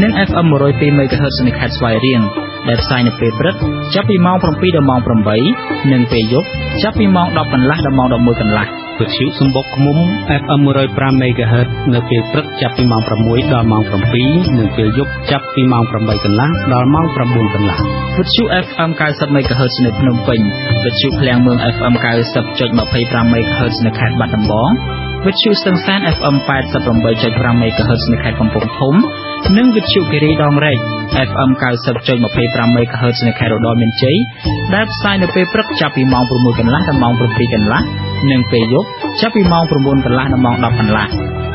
និង FM 102 MHz នៅខេត្តស្វាយរៀងដែលផ្សាយនៅពេលព្រឹកចាប់ពីម៉ោង 7 ដល់ម៉ោង 8 និងពេលយប់ចាប់ពីម៉ោង 10 កន្លះដល់ម៉ោង 11 កន្លះវិទ្យុសំបុកឃ្មុំ FM 105 MHz នៅពេលព្រឹកចាប់ពីម៉ោង 6 ដល់ម៉ោង 7 និងពេលយប់ចាប់ពីម៉ោង 8 កន្លះដល់ម៉ោង 9 កន្លះវិទ្យុ FM 90 MHz នៅភ្នំពេញវិទ្យុឃ្លាំងមឿង FM 90.25 MHz នៅខេត្តបាត់ដំបងវិទ្យុស្ទឹងសាន FM 88.5 MHz នៅខេត្តកំពង់ធំនិងវិទ្យុគិរីដងរែក FM 90.25 MHz នៅខេត្តរតនមានជ័យដែលផ្សាយនៅពេលព្រឹកចាប់ពីម៉ោង 6 កន្លះដល់ម៉ោង 7 កន្លះនិងពេលយប់ចាប់ពីម៉ោង 9 កន្លះដល់ម៉ោង 10 កន្លះ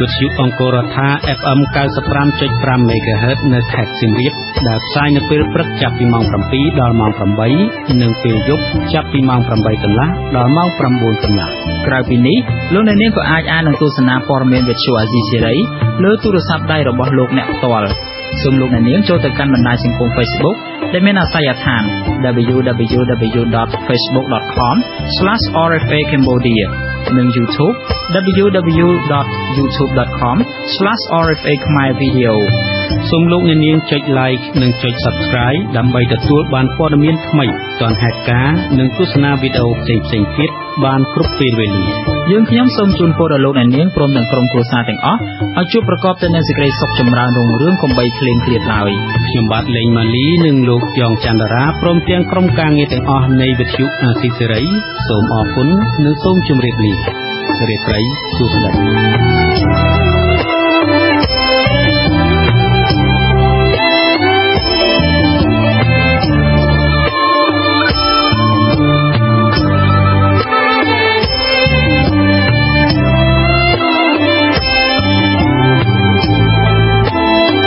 វិទ្យុអង្គររដ្ឋា FM 95.5 MHz នៅខេត្តសៀមរាបដែលផ្សាយនៅពេលព្រឹកចាប់ពីម៉ោង 7 ដល់ម៉ោង 8 និងពេលយប់ចាប់ពីម៉ោង 8 កន្លះដល់ម៉ោង 9 កន្លះក្រៅពីនេះលោកអ្នកនាងក៏អាចអាននិងទស្សនាព័ត៌មានវិទ្យុអាស៊ីសេរីលើទូរស័ព្ទដៃរបស់លោកអ្នកផ្ទាល់សូមលោកអ្នកនាងចូលទៅកាន់បណ្ដាញសង្គម Facebook ដែលមានអាសយដ្ឋាន www.facebook.com/rfa cambodia និង YouTube www.youtube.com/rfa khmer video សូមលោកអ្នកនាងចុច like និងចុច subscribe ដើម្បីទទួលបានព័ត៌មានថ្មីទាន់ហេតុការណ៍និងទស្សនាវីដេអូផ្សេងៗទៀតបានគ្រប់ពេលវេលាយើងខ្ញុំសូមជូនពរដល់លោកអ្នកនាងព្រមទាំងក្រុមគ្រួសារទាំងអស់ឲ្យជួបប្រកបទៅនឹងសេចក្តីសុខចម្រើនរុងរឿងកុំបីឃ្លៀងឃ្លាតឡើយខ្ញុំបាទលេងម៉ាលីនិងលោកយ៉ងច័ន្ទរាព្រមទាំងក្រុមការងារទាំងអស់នៃវិទ្យុអាស៊ីសេរីសូមអរគុណនិងសូមជម្រាបលារាត្រីសួស្តី